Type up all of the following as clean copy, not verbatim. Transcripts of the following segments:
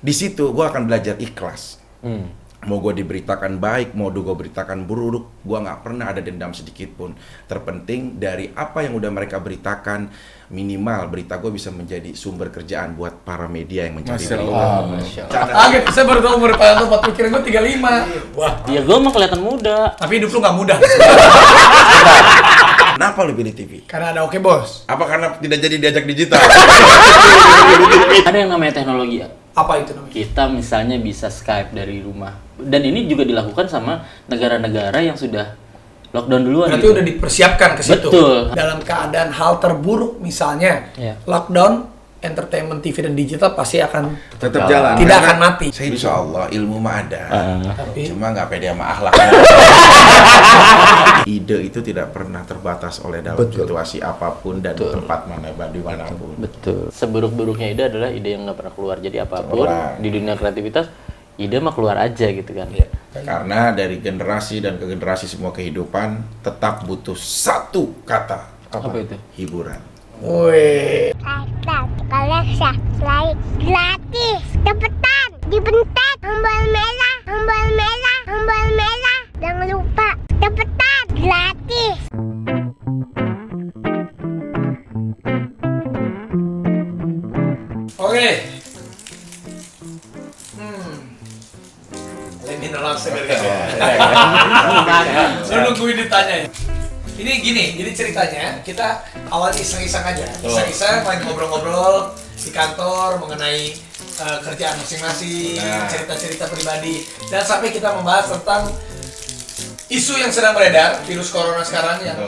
Di situ gue akan belajar ikhlas. Mau gue diberitakan baik, mau gue beritakan buruk, gue nggak pernah ada dendam sedikit pun. Terpenting dari apa yang udah mereka beritakan, minimal berita gue bisa menjadi sumber kerjaan buat para media yang mencari Masya berita. Allah. Masya Allah. Kaget, saya baru tahu umur Pak Yanto 40, kira gue 35. Wah, Ya gue mah kelihatan muda. tapi hidup lu nggak mudah. Kenapa lu pilih TV? Karena ada Oke Bos. Apa karena tidak jadi diajak digital? Ada yang namanya teknologi ya. Apa itu namanya? Kita misalnya bisa Skype dari rumah. Dan ini juga dilakukan sama negara-negara yang sudah lockdown duluan. Berarti gitu. udah dipersiapkan ke situ. Betul. Dalam keadaan hal terburuk misalnya, Iya. lockdown, entertainment TV dan digital pasti akan Tetap jalan. tidak Karena akan mati. Saya insya Allah ilmu mah ada. Tapi Cuma nggak pede sama akhlaknya. Ide itu tidak pernah terbatas oleh dalam situasi apapun dan tempat dimanapun. Betul. Seburuk-buruknya ide adalah ide yang nggak pernah keluar. Jadi apapun Keluar. di dunia kreativitas, ide mah keluar aja gitu kan. Karena dari generasi dan ke generasi semua kehidupan tetap butuh satu kata. Apa itu? Hiburan. woi, Kalau subscribe gratis, cepetan, dibentak, tombol merah, tombol merah, tombol merah. Jangan lupa, cepetan, gratis. oke. Lemin langsung Oke. Lu nungguin ditanya ya. Ini gini, jadi ceritanya kita awalnya iseng-iseng aja. Iseng-iseng main ngobrol-ngobrol di kantor mengenai kerjaan masing-masing, Nah. cerita-cerita pribadi. Dan sampai kita membahas tentang isu yang sedang beredar, virus corona sekarang yang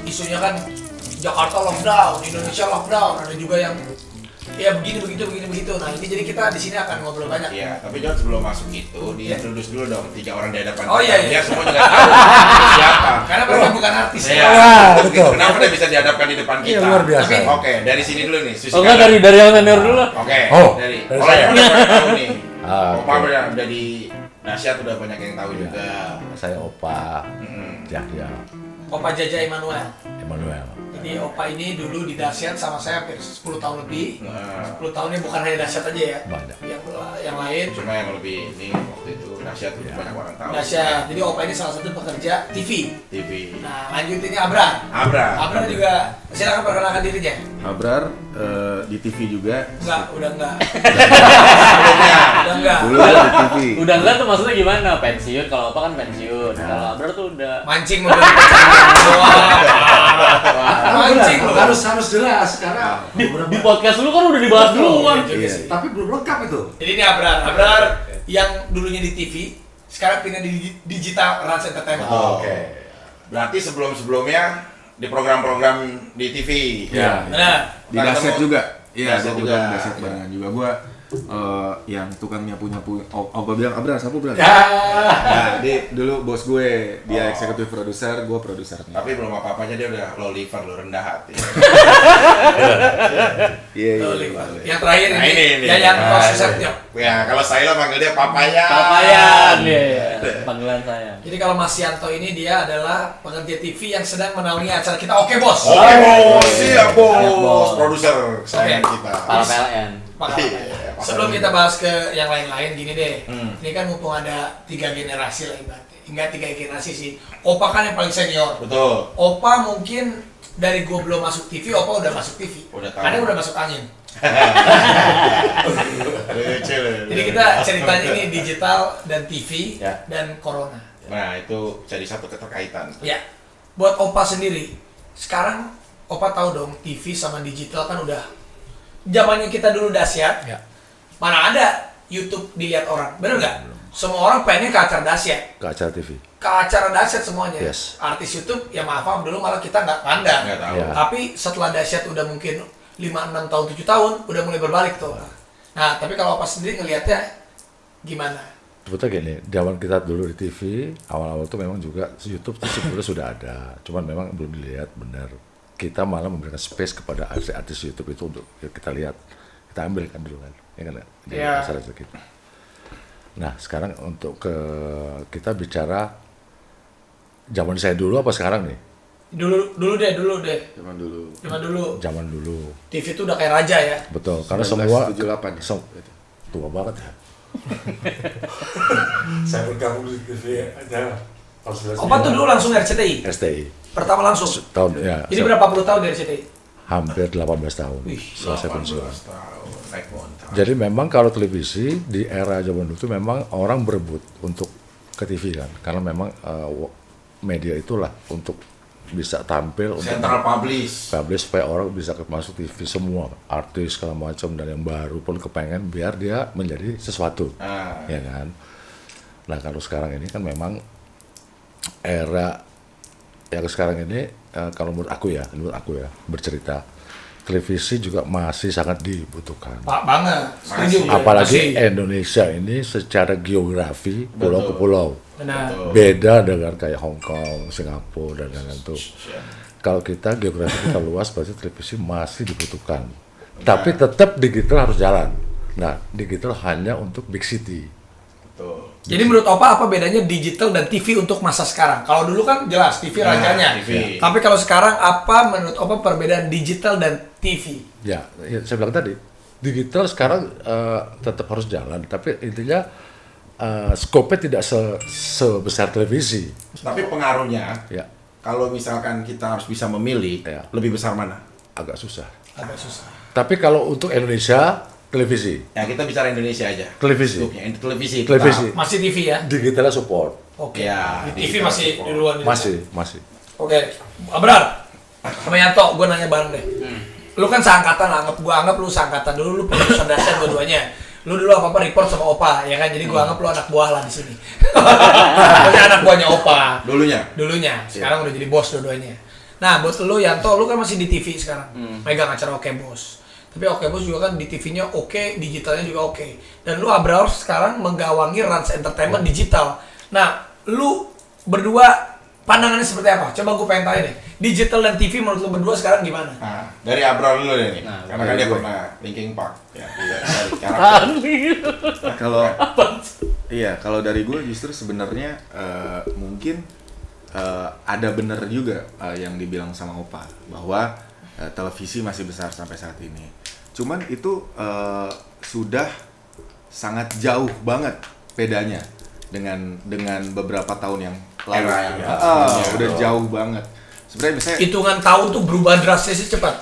isunya kan Jakarta lockdown, Indonesia lockdown, ada juga yang ya begini begitu. Nah, ini jadi kita di sini akan ngobrol banyak. Iya, tapi John sebelum masuk itu diintroduce dulu dong 3 orang di hadapan Oh, kita. iya, iya. Biar semua juga tahu siapa. Karena mereka bukan artis. Iya. betul. Kenapa dia bisa dihadapkan di depan kita? Iya, luar biasa. Tapi, oke, dari sini dulu nih. Susi Oh enggak, Kala. dari yang senior dulu. Oke. Oh, dari dari mulai saya. udah pada tahu nih. Oke. Opa udah di Nasihat udah banyak yang tahu juga. Saya Opa Mm-mm. Yahya Opa Jaja Emmanuel. Emmanuel. Jadi Opa ini dulu di Dahsyat sama saya hampir 10 tahun lebih. Nah, 10 tahunnya bukan hanya Dahsyat aja ya. Banyak. Yang lain cuma yang lebih ini waktu itu Nasihat udah banyak orang tahu. Dahsyat. Jadi Opa ini salah satu pekerja TV. TV. Nah, lanjut ini Abrar. Abra. Abrar juga silakan perkenalkan dirinya. Abrar di TV juga. Udah enggak. Sebelumnya. Udah enggak. Dulu di TV. Udah enggak tuh maksudnya gimana? Pensiun, kalau apa kan pensiun. Kalau Abrar tuh udah Mancing mobil Mancing lu. Harus jelas karena di podcast lu kan udah dibahas duluan. Iya. tapi belum lengkap itu. Jadi ini Abrar. Abrar yang dulunya di TV, sekarang pindah di digital Rans Entertainment. Oke. Berarti sebelum-sebelumnya di program-program di TV. Ya. Nah, Di Dasyat juga. Iya, Dasyat gua juga. juga Dasyat barengan juga. Gua yang tukang nyapu-nyapu. Gua bilang Abrar, sapu Brar. ya. Nah, dia dulu bos gue, dia eksekutif produser, gue produsernya. Tapi belum apa-apanya dia udah low liver, lo rendah hati. Iya, iya. Yang terakhir Nah, ini, ini. Yayan Nah, Kosusatyo. Ya, kalau saya manggil dia papaya. Papayan ya, panggilan saya. Jadi kalau Mas Yanto ini dia adalah pekerja TV yang sedang menaungi acara kita Oke Bos. Oke bos, siap bos. bos. Produser sayang Oke. kita. Para PLN. Pak, Iya, sebelum kita bahas ke yang lain-lain gini deh. Hmm. Ini kan mumpung ada 3 generasi lah ibaratnya. Enggak 3 generasi sih. Opa kan yang paling senior. Betul. Opa mungkin dari gua belum masuk TV, Opa udah masuk TV. Udah tahu. Karena udah masuk angin. Lucu. Jadi kita ceritanya ini digital dan TV Ya. dan corona. Nah, itu jadi satu keterkaitan. Ya. Buat Opa sendiri, sekarang Opa tahu dong TV sama digital kan udah zamannya kita dulu Dahsyat. Ya. Mana ada YouTube dilihat orang, bener nggak? Semua orang pengen ke acara Dahsyat, Ke acara TV. ke acara Dahsyat semuanya. Yes. Artis YouTube ya maaf dulu malah kita nggak pandang. Nggak tahu. Ya. Tapi setelah Dahsyat udah mungkin 5, 6 tahun, 7 tahun udah mulai berbalik tuh. Nah, tapi kalau Opa sendiri ngelihatnya gimana? Sebetulnya gini, zaman kita dulu di TV, awal-awal tuh memang juga YouTube tuh sebenarnya sudah ada. Cuman memang belum dilihat benar. Kita malah memberikan space kepada artis-artis YouTube itu untuk kita lihat. Kita ambil kan dulu kan. Ya kan? Di Iya. acara kita. Nah, sekarang untuk kita bicara zaman saya dulu apa sekarang nih? Dulu deh. Zaman dulu. Zaman dulu. TV itu udah kayak raja ya. Betul, karena semua 1978 ya. tua banget ya. Saya bergabung di TV aja. Opa tuh dulu langsung RCTI. STI. Pertama langsung. Tahun ya. Ini berapa puluh tahun dari RCTI? Hampir 18 tahun setelah saya pensiun. tahun naik motor. Jadi memang kalau televisi di era zaman dulu itu memang orang berebut untuk ke TV kan, karena memang media itulah untuk bisa tampil Central Publish. supaya orang bisa masuk TV semua artis segala macam dan yang baru pun kepengen biar dia menjadi sesuatu, ya kan. Nah kalau sekarang ini kan memang era yang sekarang ini kalau menurut aku ya bercerita televisi juga masih sangat dibutuhkan. Pak banget. Setuju. Apalagi Masih. Indonesia ini secara geografi pulau ke pulau. Benar. Beda dengan kayak Hong Kong, Singapura dan lain-lain tuh. Kalau kita geografi kita luas, berarti televisi masih dibutuhkan. Tapi tetap digital harus jalan. Nah, digital hanya untuk big city. Jadi menurut Opa apa bedanya digital dan TV untuk masa sekarang? Kalau dulu kan jelas TV rajanya. TV. Tapi kalau sekarang apa menurut Opa perbedaan digital dan TV? Ya, saya bilang tadi, digital sekarang tetap harus jalan. Tapi intinya skopnya tidak sebesar televisi. Tapi pengaruhnya, Ya, kalau misalkan kita harus bisa memilih, Ya. lebih besar mana? agak susah. Agak susah. Tapi kalau untuk Indonesia, televisi. Ya kita bicara Indonesia aja. Televisi. Skupnya, televisi. Televisi. Masih TV ya? Digitalnya support. Oke. Ya, Di TV digital masih support. duluan. Masih. Oke. Abrar. Sama Yanto, gue nanya bareng deh. Lu kan seangkatan lah, gue anggap lu seangkatan dulu, lu produser dasar dua-duanya. Lu dulu apa-apa report sama Opa, ya kan? Jadi gue anggap lu anak buah lah di sini. Maksudnya anak buahnya Opa. Dulunya. Sekarang udah jadi bos dua-duanya. Nah, buat lu Yanto, lu kan masih di TV sekarang. Megang acara Oke Bos. Tapi Oke Bos juga kan di TV-nya oke, digitalnya juga oke. Dan lu Abrar sekarang menggawangi Rans Entertainment digital. Nah, lu berdua pandangannya seperti apa? Coba gue pengen tanya deh. Digital dan TV menurut lu berdua sekarang gimana? Nah, dari Abrar dulu deh nih. Nah, Karena kan dia pernah Linkin Park. Ya, dari karakter. Nah, kalau dari gue justru sebenarnya mungkin ada bener juga yang dibilang sama Opa bahwa televisi masih besar sampai saat ini. Cuman itu sudah sangat jauh banget bedanya dengan beberapa tahun yang lalu. Era yang Udah jauh banget. Sebenarnya misalnya Hitungan tahun tuh berubah drastis cepat.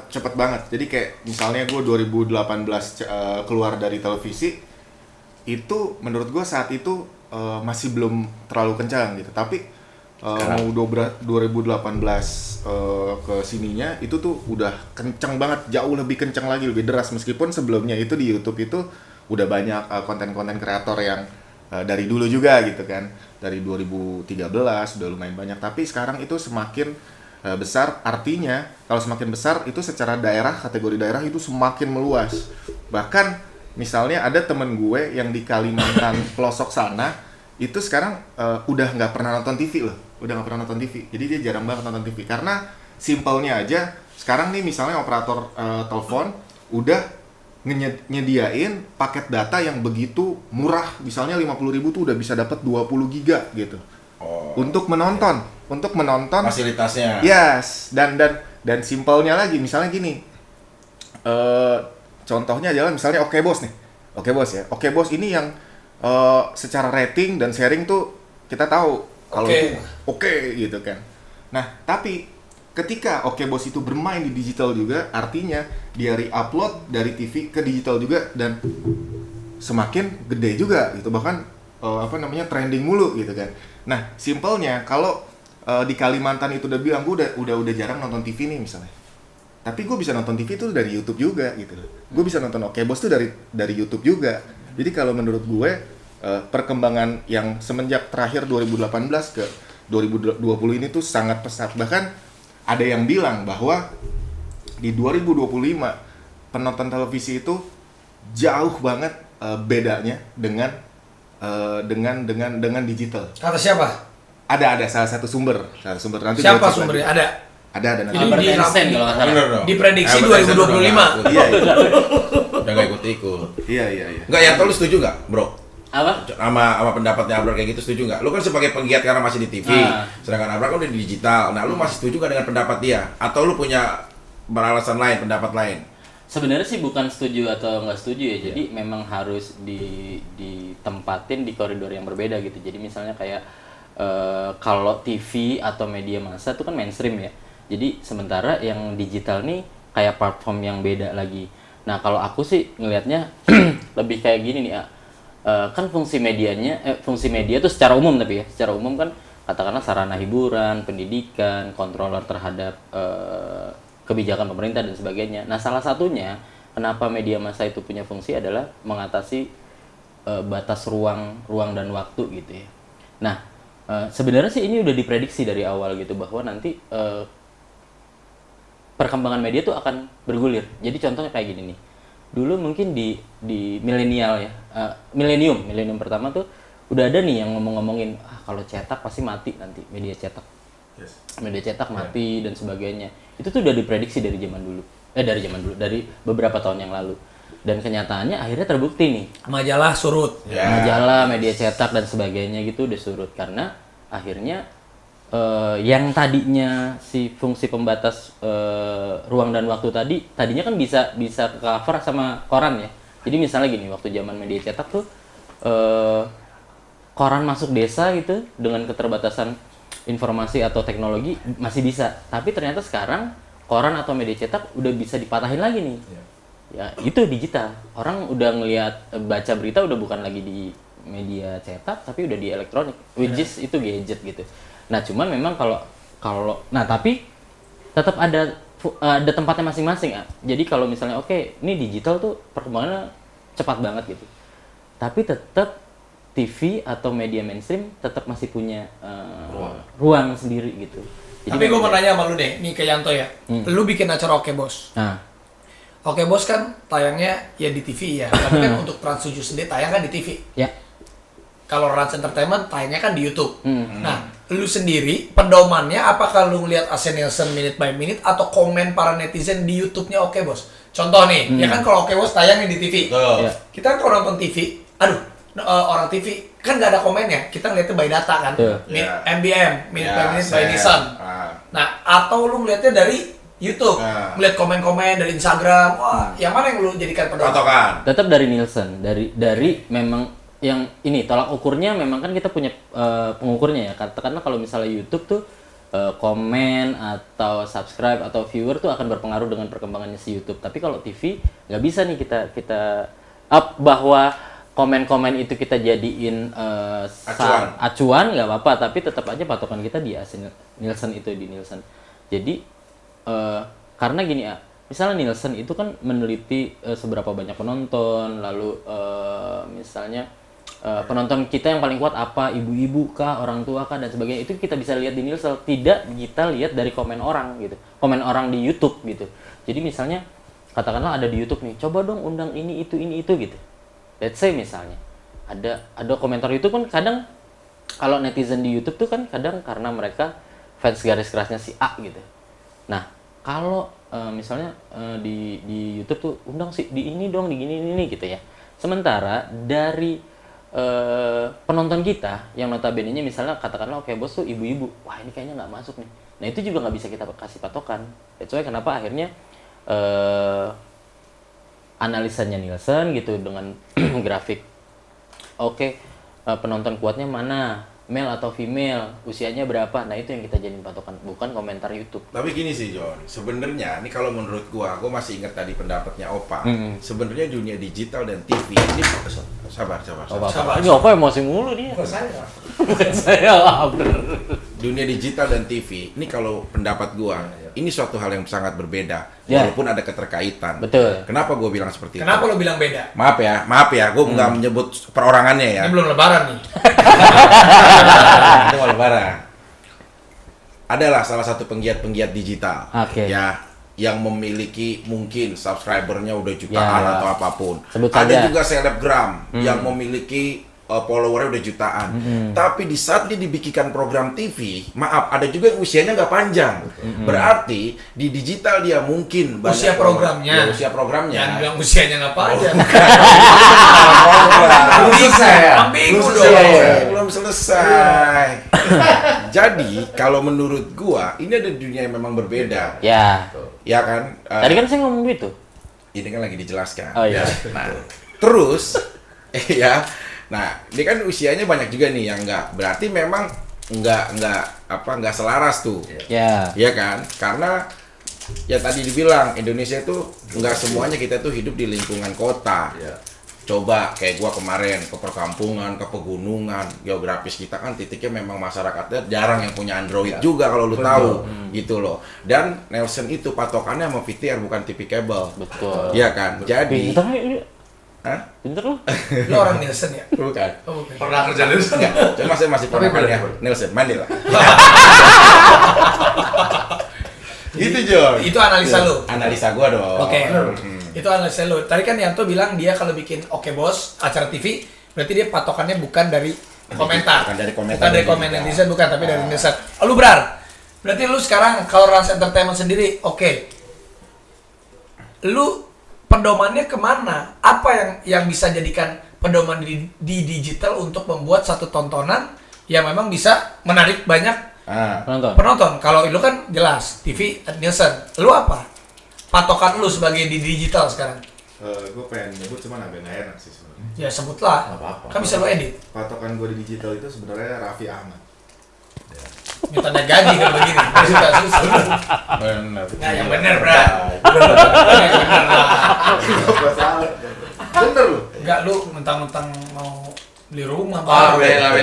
cepet banget. Jadi kayak misalnya gue 2018 keluar dari televisi, itu menurut gue saat itu masih belum terlalu kencang gitu. Tapi mau 2018 ke sininya itu tuh udah kencang banget, jauh lebih kencang lagi, lebih deras. Meskipun sebelumnya itu di YouTube itu udah banyak konten-konten kreator yang dari dulu juga gitu kan, dari 2013 udah lumayan banyak. Tapi sekarang itu semakin besar, artinya kalau semakin besar itu secara daerah, kategori daerah itu semakin meluas. Bahkan misalnya ada temen gue yang di Kalimantan pelosok sana itu sekarang udah nggak pernah nonton TV loh, udah nggak pernah nonton TV. Jadi dia jarang banget nonton TV karena simpelnya aja sekarang nih misalnya operator telepon udah nyediain paket data yang begitu murah, misalnya 50.000 tuh udah bisa dapat 20 giga gitu. Untuk menonton Fasilitasnya. Yes, dan simpelnya lagi misalnya gini. Contohnya adalah misalnya Oke Bos nih. Oke Bos ya. Oke Bos ini yang secara rating dan sharing tuh kita tahu kalau itu oke gitu kan. Nah, tapi ketika Oke Bos itu bermain di digital juga, artinya dia re-upload dari TV ke digital juga dan semakin gede juga gitu, bahkan trending mulu gitu kan. Nah, simpelnya kalau di Kalimantan itu udah bilang gue udah jarang nonton TV nih misalnya. Tapi gue bisa nonton TV itu dari YouTube juga gitu loh. Gue bisa nonton Oke Bos tuh dari YouTube juga. Jadi kalau menurut gue perkembangan yang semenjak terakhir 2018 ke 2020 ini tuh sangat pesat. Bahkan ada yang bilang bahwa di 2025 penonton televisi itu jauh banget bedanya dengan digital. Kata siapa? Ada salah satu sumber nanti Siapa gua cek sumbernya? lagi. Ada. Ada nanti. Ini Albert di- Einstein kalau nggak salah. Bener dong. Diprediksi Albert Einstein 2025. udah nggak ikut. Iya. Udah nggak ikut-ikut. Iya. Enggak, yang lu setuju nggak, bro? Apa? Sama pendapatnya Abrar kayak gitu, setuju nggak? Lu kan sebagai penggiat karena masih di TV, sedangkan Abrar kan udah di digital. Nah, lu masih setuju nggak dengan pendapat dia? Atau lu punya beralasan lain, pendapat lain? Sebenarnya sih bukan setuju atau nggak setuju ya. Jadi memang harus ditempatin di koridor yang berbeda gitu. Jadi misalnya kayak kalau TV atau media massa itu kan mainstream ya. Jadi sementara yang digital nih kayak platform yang beda lagi. Nah kalau aku sih ngelihatnya lebih kayak gini nih ya. Kan fungsi media itu secara umum, tapi ya secara umum kan katakanlah sarana hiburan, pendidikan, controller terhadap kebijakan pemerintah dan sebagainya. Nah salah satunya kenapa media massa itu punya fungsi adalah mengatasi batas ruang dan waktu gitu ya. Nah sebenarnya sih ini udah diprediksi dari awal gitu bahwa nanti perkembangan media tuh akan bergulir. Jadi contohnya kayak gini nih. Dulu mungkin di milenial ya, milenium pertama tuh udah ada nih yang ngomongin kalau cetak pasti mati nanti media cetak. Media cetak mati dan sebagainya. Itu tuh udah diprediksi dari zaman dulu, dari beberapa tahun yang lalu. Dan kenyataannya akhirnya terbukti nih. Majalah surut. Majalah, media cetak dan sebagainya gitu udah surut karena akhirnya yang tadinya si fungsi pembatas ruang dan waktu tadinya kan bisa ke cover sama koran ya. Jadi misalnya gini, waktu zaman media cetak tuh koran masuk desa gitu dengan keterbatasan informasi atau teknologi masih bisa. Tapi ternyata sekarang koran atau media cetak udah bisa dipatahin lagi nih. Ya itu digital. Orang udah ngelihat baca berita udah bukan lagi di media cetak tapi udah di elektronik, which is itu gadget gitu. Nah cuman memang kalau tapi tetap ada tempatnya masing-masing ya. Jadi kalau misalnya oke, ini digital tuh perkembangannya cepat banget gitu. Tapi tetap TV atau media mainstream tetap masih punya ruang sendiri gitu. Jadi tapi gue mau nanya sama lu deh, nih ke Yanto ya. Lu bikin acara Oke Bos. Nah, Oke Bos kan tayangnya ya di TV ya. Tapi kan untuk Trans 7 sendiri tayang kan di TV. ya. Kalau Rans Entertainment tayangnya kan di YouTube. Nah, lu sendiri pedomannya apakah lu ngeliat Asen Nielsen minute by minute atau komen para netizen di YouTube-nya Oke Bos? Contoh nih, ya kan kalau Oke Bos tayangnya di TV. Ya. Kita kan kalau nonton TV, orang TV kan nggak ada komennya, kita ngeliatnya by data kan, MBM, minute by minute by Nielsen. Nah, atau lu ngeliatnya dari YouTube, ngeliat komen-komen dari Instagram, wah, yang mana yang lu jadikan pedoman? Tetap dari Nielsen, dari memang yang ini tolak ukurnya memang kan kita punya pengukurnya ya. Katakanlah kalau misalnya YouTube tuh komen atau subscribe atau viewer tuh akan berpengaruh dengan perkembangannya si YouTube. Tapi kalau TV nggak bisa nih kita up bahwa komen-komen itu kita jadiin acuan nggak apa-apa, tapi tetap aja patokan kita di Nielsen itu di Nielsen. Jadi karena gini ya, misalnya Nielsen itu kan meneliti seberapa banyak penonton, lalu misalnya penonton kita yang paling kuat apa, ibu-ibu kah, orang tua kah dan sebagainya, itu kita bisa lihat di Nielsen, tidak kita lihat dari komen orang gitu, komen orang di YouTube gitu. Jadi misalnya katakanlah ada di YouTube nih, coba dong undang ini itu gitu. Let's say misalnya ada komentar YouTube kan kadang kalau netizen di YouTube tuh kan kadang karena mereka fans garis kerasnya si A gitu. Nah kalau misalnya di YouTube tuh undang sih di ini dong, di gini gitu ya. Sementara dari penonton kita yang notabene-nya misalnya katakanlah Oke Bos tuh ibu-ibu, wah ini kayaknya nggak masuk nih. Nah itu juga nggak bisa kita kasih patokan. That's why kenapa akhirnya analisanya Nielsen gitu dengan grafik. Oke, penonton kuatnya mana? Male atau female, usianya berapa? Nah itu yang kita jadiin patokan, bukan komentar YouTube. Tapi gini sih John, sebenarnya ini kalau menurut gua masih ingat tadi pendapatnya Opa. Sebenarnya dunia digital dan TV ini sabar. Ini Opa emosi mulu dia. Bukan saya lah, Dunia digital dan TV ini kalau pendapat gua ini suatu hal yang sangat berbeda, walaupun ada keterkaitan. Betul. Kenapa gua bilang seperti itu? Kenapa lo bilang beda? Maaf ya, gua nggak menyebut perorangannya ya. Ini belum lebaran nih. Itu mau lebaran. Adalah salah satu penggiat digital, ya, yang memiliki mungkin subscribernya udah jutaan atau apapun. Sebut ada saja. juga selebgram yang memiliki followernya udah jutaan. Tapi di saat dia dibikinkan program TV, maaf, ada juga yang usianya nggak panjang. Berarti di digital dia mungkin banyak Usia programnya. Ya, usia programnya. Jangan bilang usianya nggak panjang. Belum selesai ya? Ambigu Belum dong. selesai. Belum selesai. Jadi kalau menurut gua ini ada dunia yang memang berbeda. Ya. Ya kan? Tadi kan saya ngomong gitu. Ini kan lagi dijelaskan. Oh iya. Nah, terus ya. Nah, ini kan usianya banyak juga nih yang enggak. Berarti memang enggak selaras tuh. Ya. Iya kan? Karena ya tadi dibilang Indonesia itu enggak semuanya kita tuh hidup di lingkungan kota. Coba kayak gua kemarin ke perkampungan, ke pegunungan, geografis kita kan titiknya memang masyarakatnya jarang yang punya Android juga kalau lu tahu gitu loh. Dan Nielsen itu patokannya sama VTR bukan TV kabel. Betul. Iya kan? Jadi Pinter ini. Hah? Pinter loh. Lo orang Nielsen ya? Bukan. Oh, bukan. Pernah kerja Nielsen nggak? Cuma saya masih ponakan ya. Nielsen, mandi lah. Gitu John. Itu analisa lu? Analisa gua dong. Oke. Itu analisa lu. Tadi kan Yanto bilang dia kalau bikin Oke Bos acara TV, berarti dia patokannya bukan dari komentar. Bukan dari komentar. Bukan dari komen netizen, bukan, tapi dari netizen. Lu Brar, berarti lu sekarang kalau Rans Entertainment sendiri, oke. Lu pedomannya kemana? Apa yang bisa jadikan pedoman di digital untuk membuat satu tontonan yang memang bisa menarik banyak penonton? Kalau lu kan jelas TV Nielsen, lu apa? Patokan lu sebagai di digital sekarang? Gue pengen nyebut cuman agak nggak enak sih sebenarnya. Ya sebutlah. Kan bisa lu edit. Patokan gue di digital itu sebenarnya Raffi Ahmad. Minta naik gaji kalau begini. Susah. Benar. Nah, yang benar, Bra. Yang benar lah. Bener lu. Enggak, lu mentang-mentang mau beli rumah. Bela.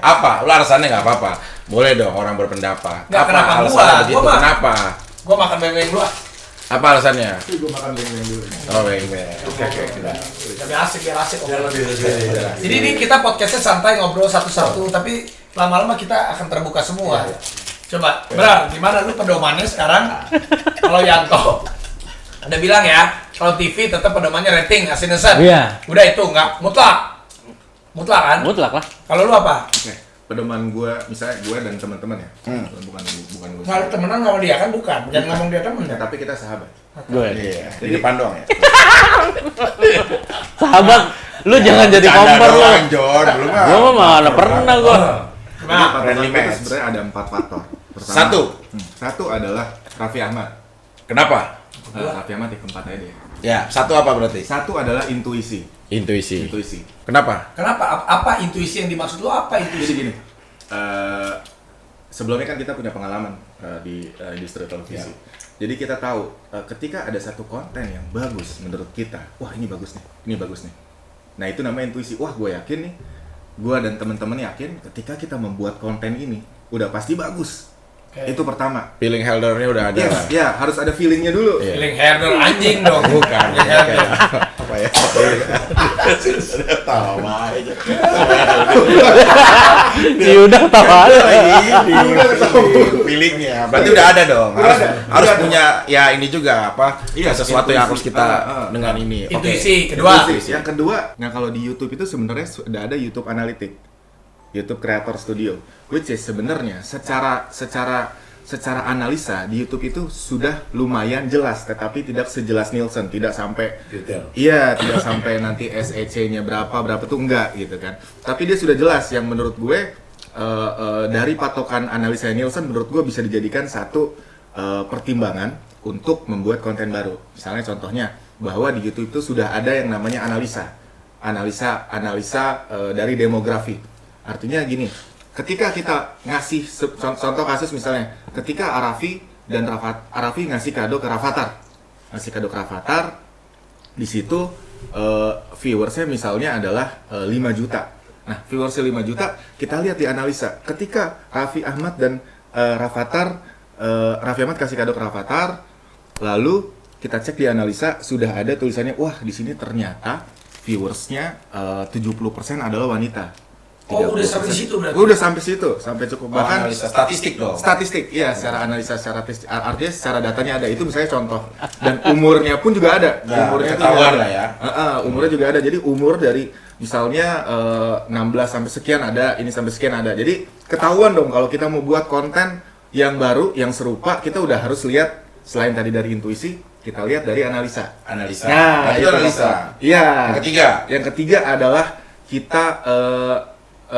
Apa? Lu alasannya nggak apa-apa. Boleh dong orang berpendapat. Nggak, Apa kenapa alasannya gua? begitu? Gua mah- Kenapa? Gua makan beng-beng dulu ah. Apa alasannya? Gue makan beng-beng dulu. Oh, beng-beng. Oke. Biar asik. Jadi ini kita podcastnya santai ngobrol satu-satu, tapi lama-lama kita akan terbuka semua. Coba, Brar, gimana lu pedomannya sekarang? Kalau Yanto, ada bilang ya, kalau TV tetap pedomannya rating, Nielsen. Iya. Udah itu nggak mutlak kan? Mutlak lah. Kalau lu apa? Oke, pedoman gue, misalnya gue dan teman-teman ya, bukan gue. Kalau temenan sama dia kan bukan, jangan ngomong dia temen. Ya, tapi kita sahabat. Gue. Iya. Di depan doang ya. Sahabat, lu jangan jadi kompor lu. John, belum mah. Gua mah mana pernah gua. Jadi Nah, patokan friendly gue itu match. sebenarnya ada 4 faktor. Pertama, satu adalah Raffi Ahmad. Kenapa? Raffi Ahmad ya keempat aja dia. Ya, satu apa berarti? Satu adalah intuisi. Intuisi. kenapa? Apa intuisi yang dimaksud lu apa Jadi intuisi? gini, sebelumnya kan kita punya pengalaman di industri televisi. Jadi kita tahu ketika ada satu konten yang bagus menurut kita, wah ini bagus nih. Nah itu namanya intuisi. Wah gue yakin nih, gue dan teman-teman yakin ketika kita membuat konten ini udah pasti bagus. Oke. Itu pertama. Feeling holdernya udah ada. Yes, ya harus ada feelingnya dulu. Iya. Feeling herder anjing dong. Bukan. Feeling herder. Apa ya? Sudah tahu aja. Udah tahu aja. Feelingnya. Berarti udah ada dong. Harus punya ya ini juga apa? Iya, sesuatu yang harus intuisi. kita dengan ini. Oke. Intuisi kedua. Yang kedua, nah kalau di YouTube itu sebenarnya sudah ada YouTube Analytics, YouTube Creator Studio, which is sebenarnya secara analisa di YouTube itu sudah lumayan jelas, tetapi tidak sejelas Nielsen, tidak sampai Detail. Iya, tidak sampai nanti SEC-nya berapa tuh enggak gitu kan. Tapi dia sudah jelas yang menurut gue dari patokan analisa Nielsen menurut gue bisa dijadikan satu pertimbangan untuk membuat konten baru. Misalnya contohnya bahwa di YouTube itu sudah ada yang namanya analisa dari demografi. Artinya gini, ketika kita ngasih contoh kasus misalnya, ketika Arafi ngasih kado ke Rafathar, di situ viewersnya misalnya adalah 5 juta. Nah, viewersnya 5 juta, kita lihat di analisa, ketika Raffi Ahmad dan Raffi Ahmad kasih kado ke Rafathar, lalu kita cek di analisa sudah ada tulisannya, wah di sini ternyata viewersnya 70% adalah wanita. Oh, udah sampai situ berarti. Udah sampai situ, sampai cukup. Bahkan analisa statistik dong. statistik, iya, secara analisa, secara artinya secara datanya ada. Itu misalnya contoh. Dan umurnya pun juga ada. Nah, Umurnya tuh ketahuan juga lah ya. umurnya juga ada. Jadi umur dari misalnya 16 sampai sekian ada, ini sampai sekian ada. Jadi ketahuan dong kalau kita mau buat konten yang baru, yang serupa, kita udah harus lihat selain tadi dari intuisi, kita lihat dari analisa. Analisa. Nah, itu analisa. Iya. Yang Yang ketiga adalah kita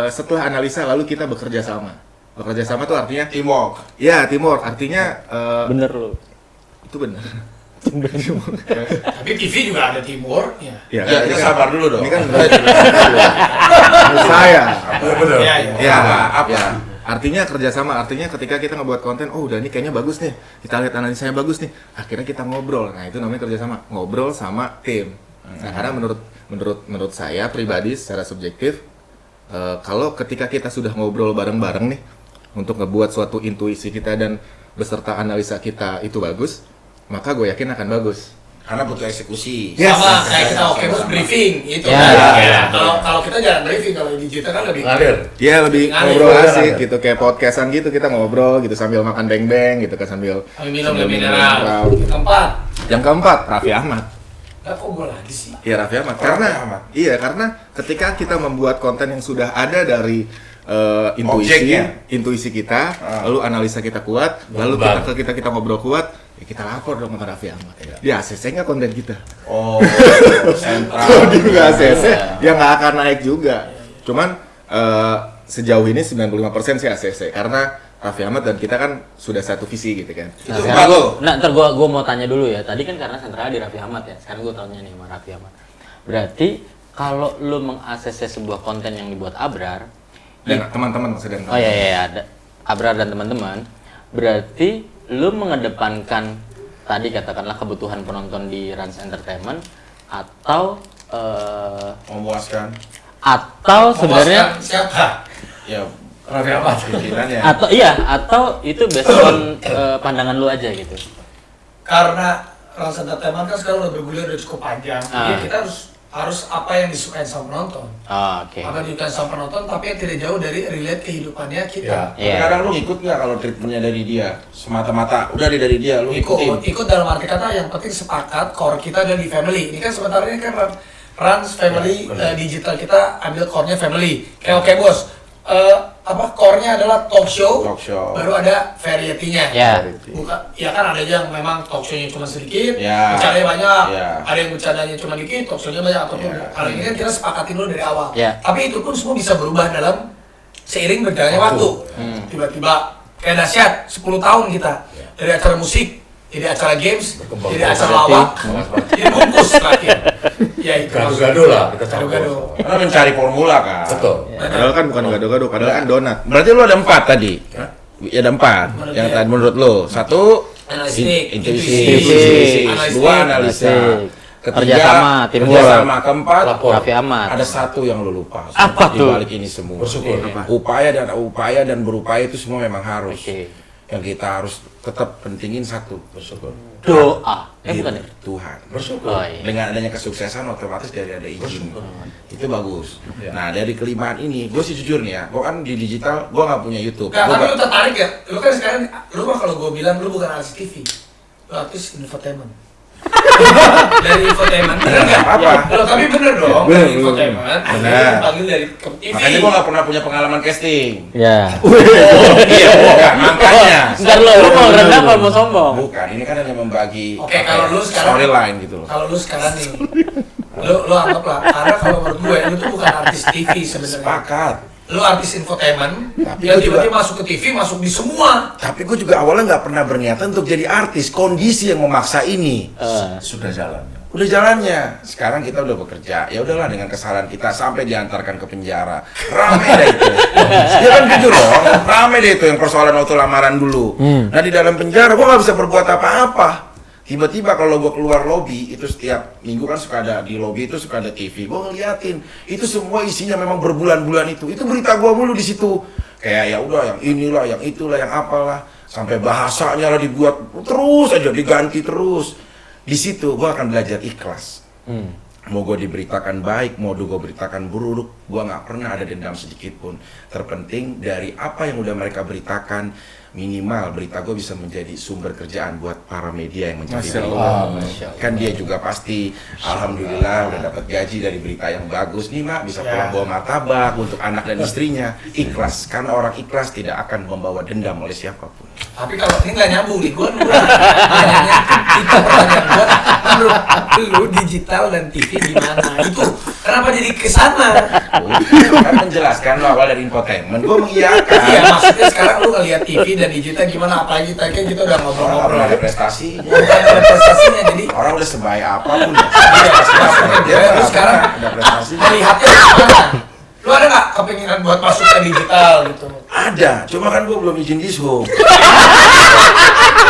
setelah analisa lalu kita bekerja sama. Bekerja sama tuh artinya teamwork. ya teamwork. Artinya Bener lo. itu benar. Tapi TV juga ada teamwork ya. Ya, Ya, kita sabar dulu dong. Ini kan menurut saya. Bener. Iya, iya. Ya, Apa? ya. Artinya kerjasama, artinya ketika kita ngebuat konten, oh udah ini kayaknya bagus nih, kita lihat analisanya bagus nih, akhirnya kita ngobrol. Nah itu namanya kerjasama, ngobrol sama tim. Nah karena menurut saya pribadi secara subjektif, kalau ketika kita sudah ngobrol bareng-bareng nih, untuk ngebuat suatu intuisi kita dan beserta analisa kita itu bagus, maka gue yakin akan bagus. Karena butuh eksekusi. Yes. Sama kayak kita oke bos briefing itu Ya, kan. ya. Kalau kita jarang briefing, kalau di digital kan lebih Iya lebih Ngalir. ngobrol asik gitu, kayak podcastan gitu, kita ngobrol gitu sambil makan beng-beng gitu kan, sambil minum sambil mineral. gitu. Keempat, Yang keempat, Raffi Ahmad. kok gue lagi sih? Iya Raffi Ahmad. Raffi Karena Ahmad. iya, karena ketika kita membuat konten yang sudah ada dari Objeknya. intuisi kita, lalu analisa kita kuat, lalu kita ngobrol kuat, ya kita lapor dong sama Raffi Ahmad. Dia ACC nggak konten kita? Oh, sentral. Kalau dia nggak ACC, ya nggak akan naik juga. Cuman sejauh ini 95% sih ACC, karena Raffi Ahmad dan kita kan sudah satu visi gitu kan. Itu sekarang lo. ntar gua mau tanya dulu ya. Tadi kan karena sentral di Raffi Ahmad ya. Sekarang gua tanya nih sama Raffi Ahmad. Berarti kalau lu meng-ACC sebuah konten yang dibuat Abrar, Dan teman-teman maksudnya. oh iya ada Abrar dan teman-teman, berarti lu mengedepankan tadi katakanlah kebutuhan penonton di Rans Entertainment atau Memuaskan. atau sebenarnya siapa? Ya, Raffi Ahmad pimpinannya. atau itu based on pandangan lu aja gitu. Karena Rans Entertainment kan sekarang udah bergulir udah cukup panjang. Jadi kita harus apa yang disukai sama penonton. Oh, oke. Apa yang disukai sama penonton tapi yang tidak jauh dari relate kehidupannya kita. Iya. Kadang lu ngikut nggak kalau treatmentnya dari dia? Semata-mata udah dari dia, lu ikutin. Ikut dalam arti kata yang penting sepakat core kita ada di family. Ini kan sementara ini kan Rans family digital kita ambil core-nya family. Kayak oke bos, core-nya adalah talk show, baru ada variety-nya. Ya. Bukan, ya kan ada yang memang talk show-nya cuma sedikit, Ya. bercandanya banyak, Ya. ada yang bercandanya cuma dikit, talk show-nya banyak ataupun kalau ini kan kita sepakatin dulu dari awal. Ya. Tapi itu pun semua bisa berubah dalam seiring berjalannya waktu. Tiba-tiba kayak dahsyat 10 tahun kita dari acara musik, jadi acara games, jadi acara lawak, jadi bungkus terakhir. Ya itu. Gado-gado lah, kita Gado-gado. Karena mencari formula kan. Betul. Padahal kan bukan gado-gado, padahal kan donat. Berarti lu ada 4 tadi. Ya ada 4. Menurut Yang dia. tadi menurut lu. 1 Analitik, intuisi, intuisi, 2 analisa, Kerjasama, teamwork. kerjasama, keempat Raffi Ahmad. ada 1 yang lu lupa. Apa di tuh? balik ini semua. Bersyukur. Upaya dan berupaya itu semua memang harus. Oke. Yang kita harus tetap pentingin 1, bersyukur. Doa. Bukan ya? Tuhan. Bersyukur. Oh iya. Dengan adanya kesuksesan otomatis dari ada izin. Itu bagus. Nah, dari kelimaan ini, gue sih jujur nih ya, gue kan di digital, gue nggak punya YouTube. Nah, Gua tapi nggak- lu tertarik ya? Lu kan sekarang, lu mah kalau gue bilang lu bukan artis TV, lu artis infotainment. Dari infotainment, bener nggak? Apa? Lo tapi bener dong, Bener, dari infotainment, akhirnya Bener. dipanggil dari TV. Makanya gue nggak pernah punya pengalaman casting. Ya. Iya, bukan. Makanya. Ntar lu mau rendah kalau mau sombong. Bukan, ini kan hanya membagi Oke, kalau lu sekarang, storyline gitu loh. kalau lu sekarang nih, lu anggaplah, karena kalau menurut gue, lu tuh bukan artis TV sebenarnya. Sepakat. Lu artis infotainment, Tapi yang gua juga- tiba-tiba masuk ke TV, masuk di semua. Tapi gue juga awalnya nggak pernah berniatan untuk jadi artis. Kondisi yang memaksa ini. Sudah jalannya. Udah jalannya. Sekarang kita udah bekerja. Ya udahlah dengan kesalahan kita sampai diantarkan ke penjara. Rame deh itu. Ya kan jujur loh. Rame deh itu yang persoalan waktu lamaran dulu. Nah di dalam penjara gue nggak bisa berbuat apa-apa. Tiba-tiba kalau gue keluar lobi, itu setiap minggu kan suka ada di lobi itu suka ada TV. Gue ngeliatin, itu semua isinya memang berbulan-bulan itu. Itu berita gue mulu di situ. Kayak ya udah yang inilah, yang itulah, yang apalah. Sampai bahasanya lah dibuat terus aja diganti terus. Di situ gue akan belajar ikhlas. Mau gue diberitakan baik, mau gue beritakan buruk, gue nggak pernah ada dendam sedikit pun. Terpenting dari apa yang udah mereka beritakan, minimal berita gue bisa menjadi sumber kerjaan buat para media yang mencari berita. Kan dia juga pasti, alhamdulillah udah dapat gaji dari berita yang bagus nih mak, bisa pulang bawa martabak untuk anak dan istrinya. Ikhlas, karena orang ikhlas tidak akan membawa dendam oleh siapapun. Tapi kalau ini nggak nyambung nih, gue nanya itu pertanyaan gue, menurut lu digital dan TV gimana? Itu kenapa jadi kesana? Kan menjelaskan lo awal dari infotainment, gue mengiyakan. Iya, maksudnya sekarang lu ngeliat TV dan digital gimana? Apalagi tadi kan kita udah Orang ngobrol-ngobrol. nggak ada prestasinya. Bukan ada prestasinya, jadi Orang udah sebaik apapun. Iya, lu sekarang ada prestasi. melihatnya gimana? Lu ada nggak kepinginan buat masuk ke digital gitu? Ada, cuma kan gue belum izin dishub.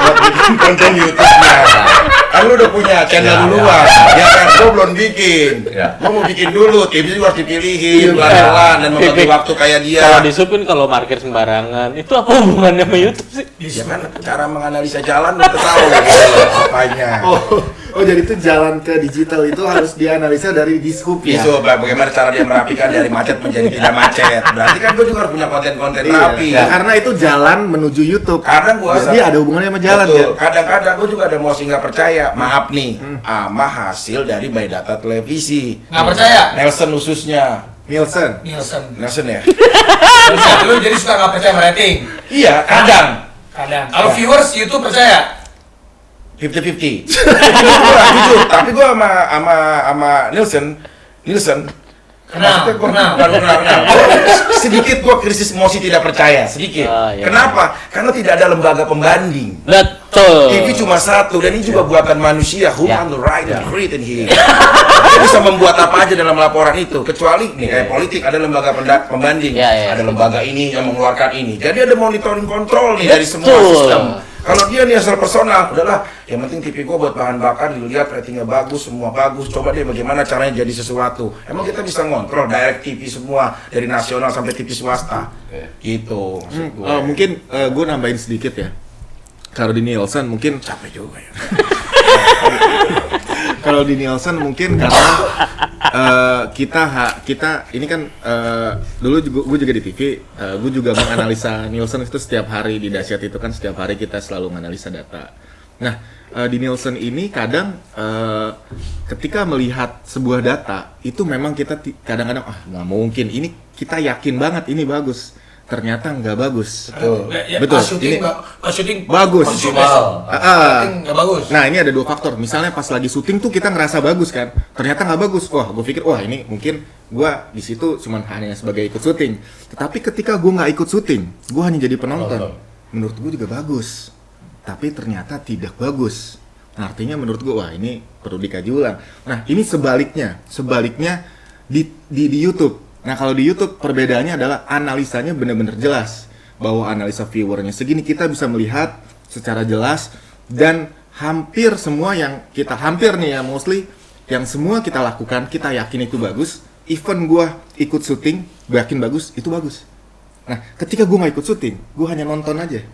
Buat bikin konten YouTube-nya. Kan lu udah punya channel duluan, ya kan? Gue belum bikin. Ya. Gue mau bikin dulu, tipsnya juga harus dipilihin pelan-pelan dan membagi waktu kayak dia. Kalau disupin kalau parkir sembarangan, itu apa hubungannya sama YouTube sih? Ya kan cara menganalisa jalan udah tahu apanya. Oh jadi itu jalan ke digital itu harus dianalisa dari dishub ya. Itu bagaimana cara dia merapikan dari macet menjadi tidak macet. Berarti kan gue juga harus punya konten-konten Iya. rapi. Ya, karena itu jalan menuju YouTube. Kadang gua jadi ada hubungannya sama jalan betul. ya. Kadang-kadang gue juga ada mau nggak percaya. Maaf nih, sama hasil dari by data televisi. Nggak percaya? Nelson khususnya. Nielsen. Nielsen Ya. lu jadi suka nggak percaya sama rating? Iya, kadang. Kalau viewers YouTube percaya? 50-50. Jujur, tapi gue sama Nielsen. Maksudnya gua kenal. Sedikit gue krisis emosi tidak percaya, sedikit. Iya. Kenapa? Karena tidak ada lembaga pembanding. Betul. TV cuma satu dan ini juga buatan manusia. Who on the right and create in here. Dia bisa membuat apa aja dalam laporan itu. Kecuali nih kayak politik ada lembaga pembanding. Ya. Ada lembaga ini yang mengeluarkan ini. Jadi ada monitoring kontrol nih dari semua Betul. sistem. Kalau dia nih asal personal, udahlah. Yang penting TV gua buat bahan bakar, dilihat ratingnya bagus, semua bagus. Coba deh bagaimana caranya jadi sesuatu. Emang kita bisa ngontrol direct TV semua dari nasional sampai TV swasta. Gitu. maksud gue. Mungkin gue nambahin sedikit ya. Kalau di Nielsen mungkin Capek juga ya. kalau di Nielsen mungkin karena kita ini kan dulu gue juga di TV, gue juga menganalisa Nielsen itu setiap hari di Dahsyat itu kan setiap hari kita selalu menganalisa data. Nah di Nielsen ini kadang ketika melihat sebuah data itu memang kita kadang-kadang nggak mungkin ini kita yakin banget ini bagus. Ternyata nggak bagus. Betul. Syuting Bagus. Nggak bagus. Nah ini ada dua faktor. Misalnya pas lagi syuting tuh kita ngerasa bagus kan, ternyata nggak bagus. Wah, gue pikir ini mungkin gue di situ cuma hanya sebagai ikut syuting. Tetapi ketika gue nggak ikut syuting, gue hanya jadi penonton. Menurut gue juga bagus, tapi ternyata tidak bagus. Nah, artinya menurut gue ini perlu dikaji ulang. Nah ini sebaliknya di YouTube. Nah kalau di YouTube perbedaannya adalah analisanya benar-benar jelas bahwa analisa viewernya segini kita bisa melihat secara jelas dan hampir semua yang kita mostly yang semua kita lakukan kita yakin itu bagus. Even gua ikut syuting, gua yakin bagus, itu bagus. Nah ketika gua nggak ikut syuting, gua hanya nonton aja.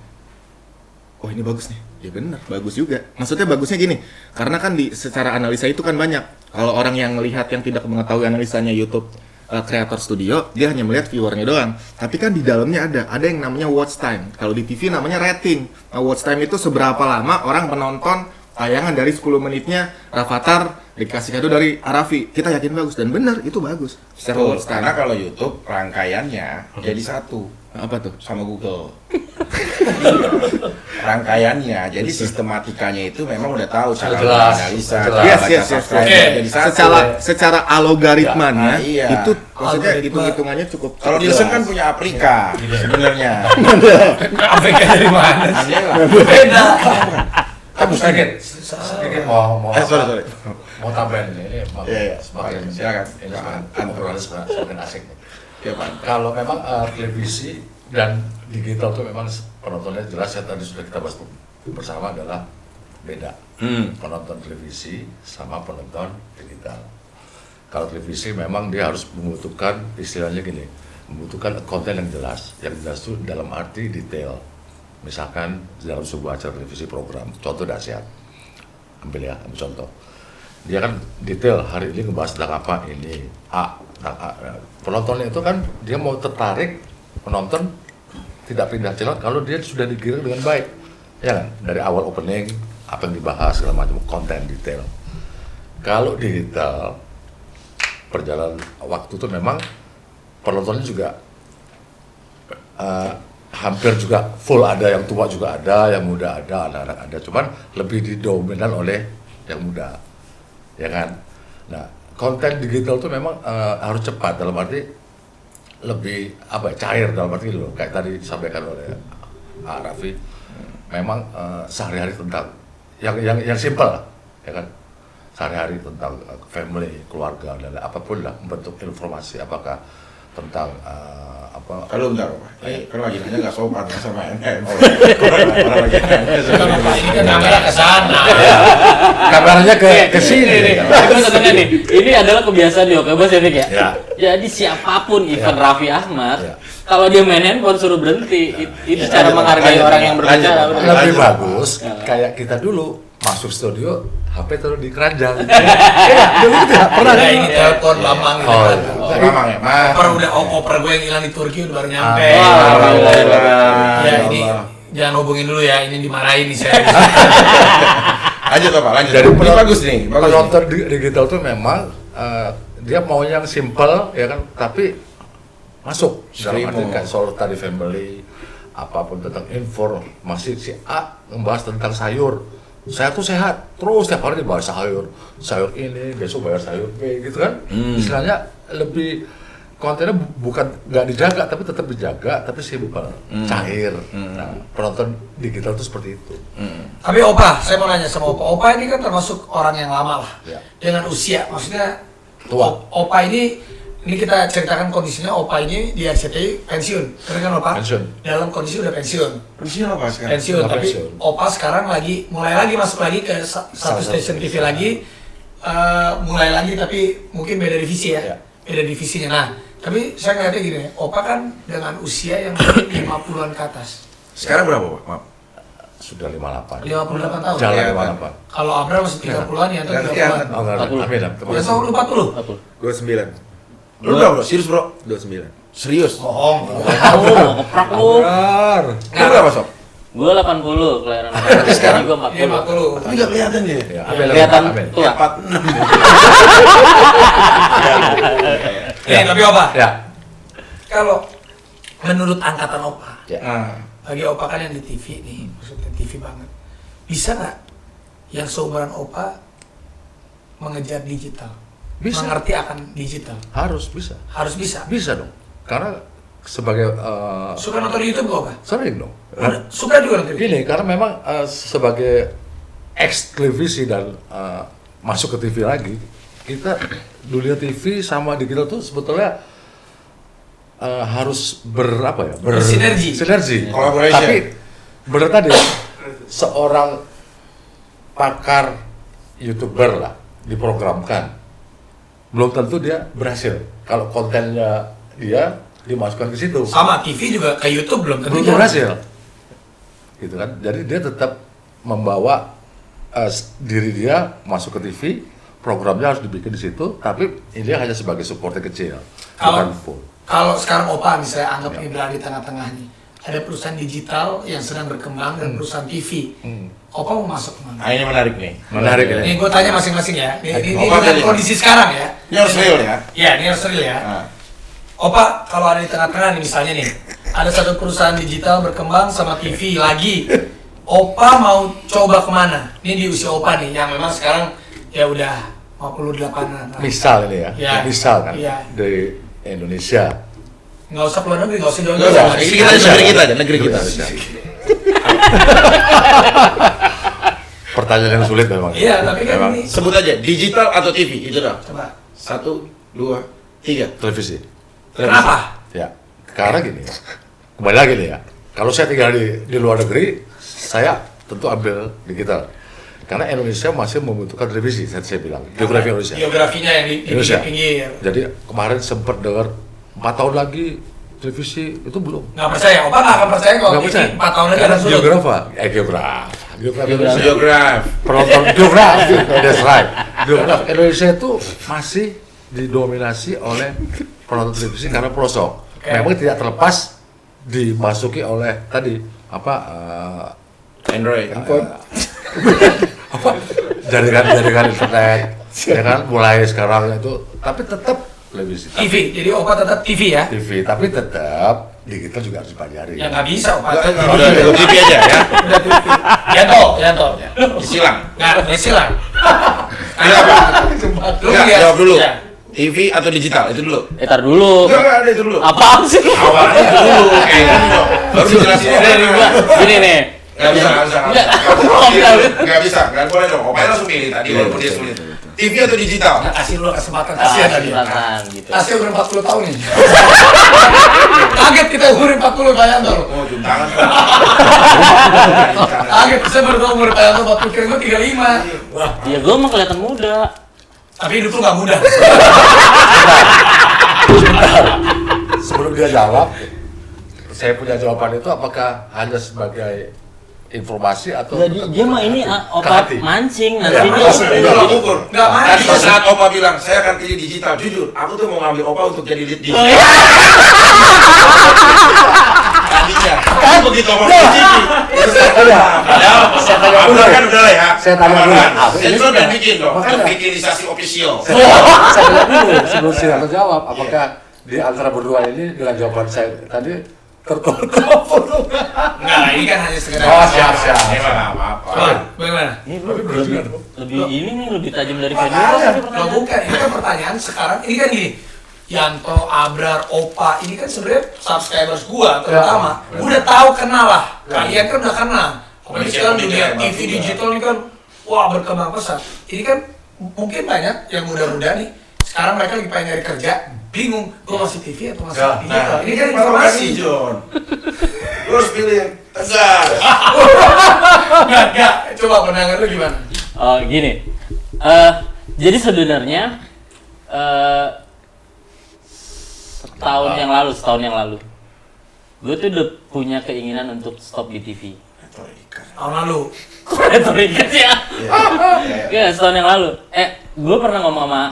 Oh ini bagus nih, ya benar bagus juga. Maksudnya bagusnya gini, karena kan secara analisa itu kan banyak. Kalau orang yang melihat yang tidak mengetahui analisanya YouTube Creator Studio, dia hanya melihat viewernya doang. Tapi kan di dalamnya ada yang namanya watch time. Kalau di TV namanya rating. Nah, watch time itu seberapa lama orang menonton tayangan dari 10 menitnya Rafathar dikasih kado dari Arafi. Kita yakin bagus dan benar itu bagus. Secara watch time. Karena kalau YouTube rangkaiannya jadi satu. Apa tuh? Sama Google. Rangkaiannya, jadi sistematikanya itu memang udah tahu cara menganalisa, Yes. jadi satu. Secara algoritmanya iya. itu maksudnya hitung-hitungannya cukup. Kalau Nielsen kan punya Afrika sebenarnya. Afrika dari mana? Beda. Sedikit mau Sorry. mau tambahin ini Iya. sebagai Silakan. ini semakin asik nih. Ya, Pak. Kalau memang televisi dan digital itu memang penontonnya jelas ya tadi sudah kita bahas bersama adalah beda. Penonton televisi sama penonton digital. Kalau televisi memang dia harus membutuhkan istilahnya gini, membutuhkan konten yang jelas itu dalam arti detail. Misalkan dalam sebuah acara televisi program, contoh Dahsyat, ambil contoh. dia kan detail hari ini ngebahas tentang apa ini tentang A. Penontonnya itu kan dia mau tertarik menonton, tidak pindah channel kalau dia sudah digiring dengan baik, ya kan, dari awal opening apa yang dibahas segala macam konten detail. Kalau digital perjalanan waktu itu memang penontonnya juga hampir juga full, ada yang tua juga ada, yang muda ada, anak-anak ada, cuman lebih didominan oleh yang muda, ya kan. Nah, konten digital itu memang harus cepat, dalam arti lebih cair, dalam arti gitu loh, kayak tadi disampaikan oleh Pak Raffi, memang sehari-hari tentang yang simpel lah, ya kan, sehari-hari tentang family, keluarga dan apapun lah, bentuk informasi apakah tentang Kalau enggak, kalau lagi nanya nggak sopan sama NN. Ini kan kamera ke sana. kabarnya ke sini. Gue senengnya nih, ini adalah kebiasaan di Oke Bos ya, Fik ya? Ya. Jadi siapapun, even Raffi Ahmad, Ya. kalau dia main handphone suruh berhenti, itu cara menghargai orang yang berbicara. Lebih bagus kayak kita dulu masuk studio, HP taruh di keranjang. Dulu tidak pernah. Nah, ini telepon Bambang gitu Oh, kan. iya. Mamang ya, Mas. Oper gue yang hilang di Turki udah baru nyampe. Ya ini jangan hubungin dulu ya, ini dimarahin nih saya. Lanjut Pak, lanjut. Jadi Ini bagus nih, bagus. penonton digital tuh memang dia mau yang simple, ya kan, tapi masuk dalam arti kayak soal tadi family, apapun tentang informasi. Si A membahas tentang sayur, saya tuh sehat, terus tiap hari dibahas sayur ini, besok bayar sayur B gitu kan. Istilahnya lebih kontennya bukan nggak dijaga, tapi tetap dijaga, tapi simple, cair. Nah, penonton digital tuh seperti itu. Tapi Opa, saya mau nanya sama Opa. Opa ini kan termasuk orang yang lama lah. Ya. Dengan usia, maksudnya Tua. Opa ini kita ceritakan kondisinya. Opa ini di RCTI pensiun, benar kan Opa? Pensiun. Dalam kondisi udah pensiun. Pensiun apa sekarang? Pensiun, Udah tapi pensiun. Opa sekarang mulai lagi masuk lagi ke satu stasiun TV lagi. Mulai lagi tapi mungkin beda divisi ya. Ya. Beda divisinya. Nah, tapi saya ngeliatnya gini, Opa kan dengan usia yang 50-an ke atas. Sekarang berapa, Pak? Maaf. Sudah 58. 58 tahun. Jalan Ya, 58. Kalau Abra masih 30-an ya, atau 30-an. Oh, enggak, 40. amin. Ya, tahun lu 40. 29. Lu berapa, bro? Serius, bro? 29. Serius? Bohong. Ngeprak lu. Benar. Lu berapa, Sob? Gue 80, kelahiran 80. Sekarang gue Iya, 40. 40. Tapi nggak kelihatan dia. Ya, Kelihatan amin. tua. 46. Tapi Opa, Ya. kalau menurut angkatan Opa, Ah. bagi Opa kan yang di TV nih, maksudnya TV banget, bisa nggak yang seumuran Opa mengejar digital? Bisa. Mengerti akan digital? Harus bisa. Harus bisa. Bisa dong. Karena sebagai Suka nonton YouTube nggak, Opa? sering dong. Suka juga nonton YouTube? Gini, karena memang sebagai ex televisi dan masuk ke TV lagi, kita dunia TV sama digital tuh sebetulnya harus Bersinergi. Sinergi. Collaboration. Tapi benar tadi, seorang pakar YouTuber lah diprogramkan, belum tentu dia berhasil kalau kontennya dia dimasukkan ke situ. Sama TV juga ke YouTube belum tentu Belum jalan. berhasil, gitu kan. Jadi dia tetap membawa diri dia masuk ke TV, programnya harus dibikin di situ, tapi ini hanya sebagai supporter kecil, bukan full. Kalau sekarang Opa misalnya anggap ini berada di tengah-tengah nih, ada perusahaan digital yang sedang berkembang dan perusahaan TV. Opa mau masuk kemana? Nah, ini menarik nih. Menarik Ini ini. gue tanya masing-masing ya. Ini Opa dengan tadi. kondisi sekarang ya. Ini harus real ya. Iya, ini harus real ya. Ah. Opa, kalau ada di tengah-tengah nih misalnya nih, ada satu perusahaan digital berkembang sama TV lagi. Opa mau coba kemana? Ini di usia Opa nih, yang memang sekarang ya udah 58-an. Misal ini ya, Iya. misal kan Iya. dari Indonesia. Nggak usah keluar negeri, nggak usah Nggak jauh-jauh. usah, negeri kita aja, negeri kita. Pertanyaan yang sulit memang. Iya, tapi kan Memang ini Sebut aja, digital atau TV, itu dah. coba. 1, 2, 3. televisi. Kenapa? Ya, karena gini ya. Kembali lagi nih ya. Kalau saya tinggal di luar negeri, saya tentu ambil digital. Karena Indonesia masih membutuhkan televisi, saya bilang. Geografi Indonesia. Geografinya yang di Indonesia. pinggir. Jadi kemarin sempat dengar 4 tahun lagi televisi itu belum. Nggak percaya, Opa nggak akan percaya kalau Nggak TV percaya. 4 tahun lagi Karena ada surut. geografa. Geograf. Penonton geografi, that's right. Geografi Indonesia itu masih didominasi oleh penonton televisi karena pelosok. Memang tidak terlepas dimasuki oleh tadi Android. jaringan internet, ya kan mulai sekarang itu, tapi tetap televisi. TV, jadi Opa tetap TV ya? TV, tapi tetap digital juga harus dipelajari. Ya nggak bisa Opa. Udah TV aja ya. Yanto. Disilang. Nggak, disilang. Lu Enggak, lihat. jawab dulu. Ya. TV atau digital? Itu dulu. Tar dulu. Enggak, ada itu dulu. Apaan sih? Awalnya itu dulu. Baru dijelasin. Gini nih. Nggak bisa. Nggak bisa. Nggak boleh dong. Opanya langsung milih tadi walaupun dia sulit. TV atau digital? Kasih lu kesempatan, kasihan tadi. Kesempatan gitu. Kasih umur 40 tahun nih. Kaget kita umur 40 kayak Yanto. Oh, jum tangan. Kaget, saya baru tahu umur kayak Yanto 40, kira gue 35. Ya gue emang kelihatan muda. Tapi hidup lu nggak mudah. Sebelum dia jawab, saya punya jawaban itu apakah hanya sebagai informasi atau Dia mah ini Opa hati? mancing Ya, nanti Itu lo ukur. Nggak Tadi main. saat Opa bilang, saya akan pilih digital. Jujur, aku tuh mau ngambil Opa untuk jadi lead Oh, digital. iya. Tadinya. Tapi begitu Opa pilih TV, itu saya tanya. Udah kan udah lah ya. Saya tanya dulu. Jadi lo udah bikin dong. Bikinisasi official. saya tanya dulu sebelum saya jawab, apakah di antara berdua ini dengan jawaban saya tadi tertutup? Enggak, ini kan hanya sekedar. Oh, siap. Nggak apa-apa. Coba, bagaimana? Ini lebih ini nih lebih tajam dari Makanya, video. kalau bukan, ini kan pertanyaan sekarang, ini kan gini, Yanto, Abrar, Opa, ini kan sebenarnya subscribers gua terutama, udah tahu kenal lah, kalian kan udah kenal. Apalagi sekarang dunia TV digital ini kan, wah berkembang pesat. Ini kan mungkin banyak yang muda-muda nih, sekarang mereka lagi pengen nyari kerja, bingung, gua masih TV atau masih digital. Ini kan informasi. John. Lo harus pilih yang tegas. Enggak, coba pandangan lu gimana? Oh gini, jadi sebenarnya setahun yang lalu, gue tuh udah punya keinginan untuk stop di TV. Tahun lalu. Retorika sih ya. Iya, setahun yang lalu. Gue pernah ngomong sama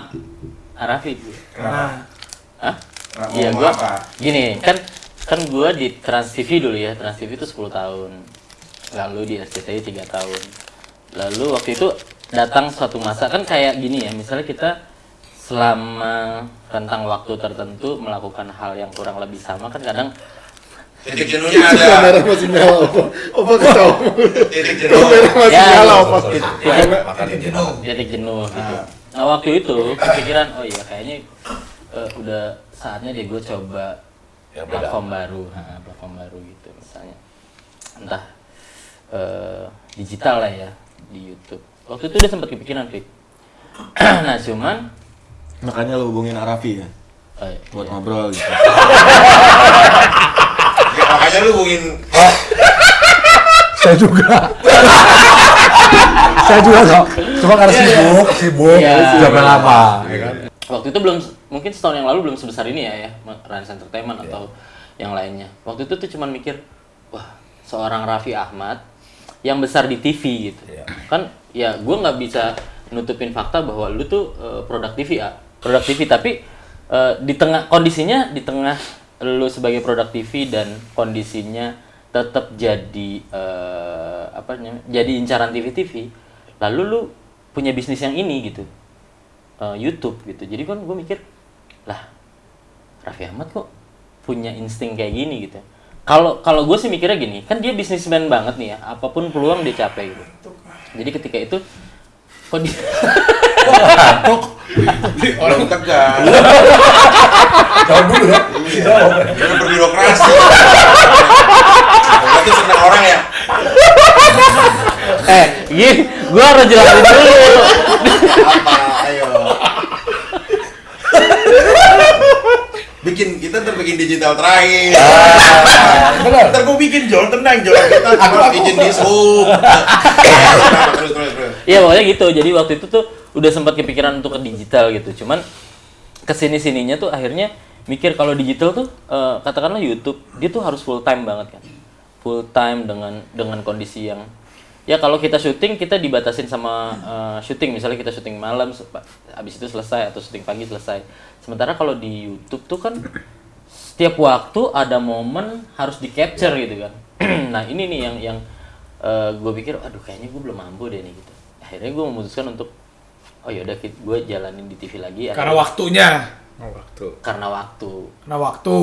Arafi. Nah, Hah? Nah, Iya, ngomong gue apa? gini, kan gue di Trans TV dulu ya. Trans TV itu 10 tahun. Lalu di SCTI 3 tahun. Lalu waktu itu datang suatu masa, kan kayak gini ya, misalnya kita selama rentang waktu tertentu melakukan hal yang kurang lebih sama, kan kadang Titik jenuhnya ada. Kamera masih nyala, Opa ketawa. Titik jenuh. Kamera masih Ya, nyala, gitu. Opa. titik jenuh. titik jenuh gitu. Nah waktu itu kepikiran, oh iya kayaknya udah saatnya deh gue coba Ya, beda. platform baru gitu misalnya, entah digital lah ya, di YouTube. Waktu itu udah sempat kepikiran, Fik. Nah cuman Makanya lo hubungin Arafi ya, buat iya. ngobrol gitu. Ya, makanya lu hubungin Saya juga kok. Cuma karena sibuk Iya. sudah lama. Ya kan? Waktu itu belum, mungkin setahun yang lalu belum sebesar ini ya Rans Entertainment atau yang lainnya. Waktu itu tuh cuman mikir, wah seorang Raffi Ahmad yang besar di TV gitu. Kan ya gue nggak bisa nutupin fakta bahwa lu tuh produk TV tapi di tengah lu sebagai produk TV dan kondisinya tetap jadi jadi incaran TV, lalu lu punya bisnis yang ini gitu, YouTube gitu. Jadi kan gue mikir, lah Raffi Ahmad kok punya insting kayak gini gitu. Kalau gue sih mikirnya gini, kan dia bisnismen banget nih ya, apapun peluang dia capai gitu. Jadi ketika itu kok dia orang tegas. Jawab dulu ya. Jangan berbirokrasi. Berarti senang orang ya. gini, gue harus jelasin dulu. Apa? Ayo. Kita ntar bikin digital terakhir. Ntar gue bikin John, tenang John. Kita cuma bikin di Zoom. Terus. Iya pokoknya gitu. Jadi waktu itu tuh udah sempat kepikiran untuk ke digital gitu. Cuman kesini-sininya tuh akhirnya mikir kalau digital tuh katakanlah YouTube, dia tuh harus full time banget kan. Full time dengan kondisi yang ya kalau kita syuting kita dibatasin sama syuting, misalnya kita syuting malam habis itu selesai atau syuting pagi selesai. Sementara kalau di YouTube tuh kan setiap waktu ada momen harus di capture gitu kan. Nah ini nih yang gue pikir aduh kayaknya gue belum mampu deh nih gitu. Akhirnya gue memutuskan untuk oh yaudah gue jalanin di TV lagi. Karena waktunya. Karena waktu.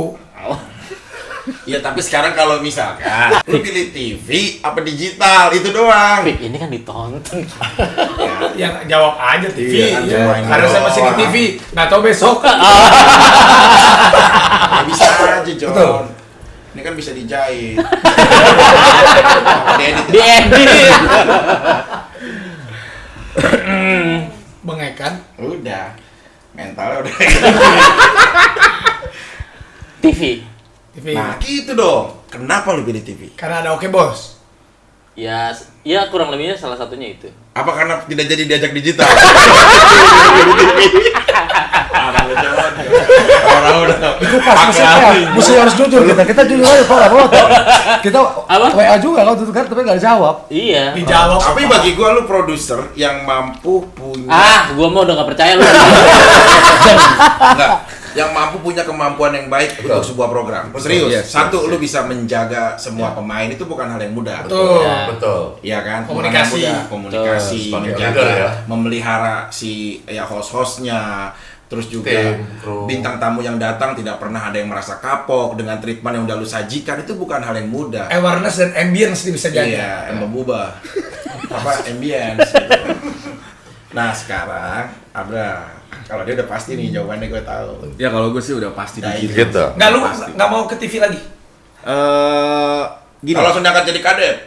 Ya tapi sekarang kalau misalkan lu pilih TV apa digital itu doang. Ini kan ditonton. Yang jawab aja TV. Iya, jawab Karena saya masih di doang. TV. Nggak tahu besok. Ya, bisa aja John. Betul. Ini kan bisa dijahit. Diedit. Bengekan. Udah. Mentalnya udah. TV. Nah gitu dong. Kenapa lu pilih TV? Karena ada Oke Bos. Ya kurang lebihnya salah satunya itu. Apa karena tidak jadi diajak digital? Orang udah. Itu pas mesti harus jujur kita jujur aja Pak. Kita Apa? WA juga kalau itu kan tapi nggak dijawab. Iya. Dijawab. Tapi bagi gua lu produser yang mampu punya Gua mau udah gak percaya lu. enggak, yang mampu punya kemampuan yang baik untuk sebuah program. Serius. Yes, Satu, lu bisa menjaga semua pemain itu bukan hal yang mudah. Betul. Ya. Betul. Iya kan? Komunikasi. Bukan yang mudah. Komunikasi, Sebagai menjaga, leader ya. memelihara si host-hostnya. Terus juga Tim, kru. bintang tamu yang datang tidak pernah ada yang merasa kapok dengan treatment yang udah lu sajikan, itu bukan hal yang mudah. Awareness dan ambience bisa jadi. Iya, membubah. Ambience gitu. Nah, sekarang Abra, kalau dia udah pasti nih jawabannya gue tahu. Ya kalau gue sih udah pasti Nah, digital. Gitu. Nggak, lu Pasti. nggak mau ke TV lagi? Gini. Kalau langsung diangkat jadi kadet.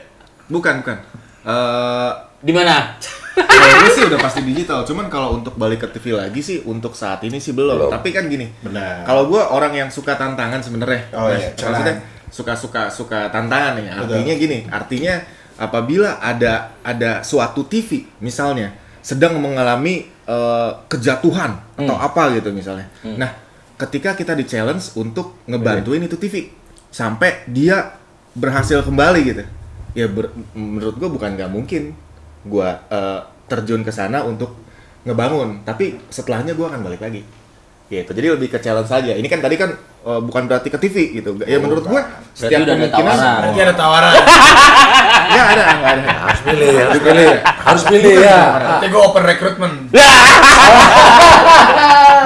Bukan. Di mana? Kalau gue sih udah pasti digital. Cuman kalau untuk balik ke TV lagi sih untuk saat ini sih belum. Tapi kan gini. Benar. Kalau gue orang yang suka tantangan sebenarnya. Oh, iya, Maksudnya suka tantangan ya. Artinya gini. Artinya apabila ada suatu TV misalnya sedang mengalami kejatuhan atau apa gitu misalnya. Nah, ketika kita di challenge untuk ngebantuin itu TV sampai dia berhasil kembali gitu. Ya menurut gue bukan nggak mungkin gue terjun ke sana untuk ngebangun, tapi setelahnya gue akan balik lagi. Gitu. Jadi lebih ke challenge saja. Ini kan tadi kan bukan berarti ke TV gitu. Ya menurut gue setiap udah ada kemungkinan tawaran. Nanti ada tawaran. nggak ada. Harus pilih ya. Nanti gue open recruitment.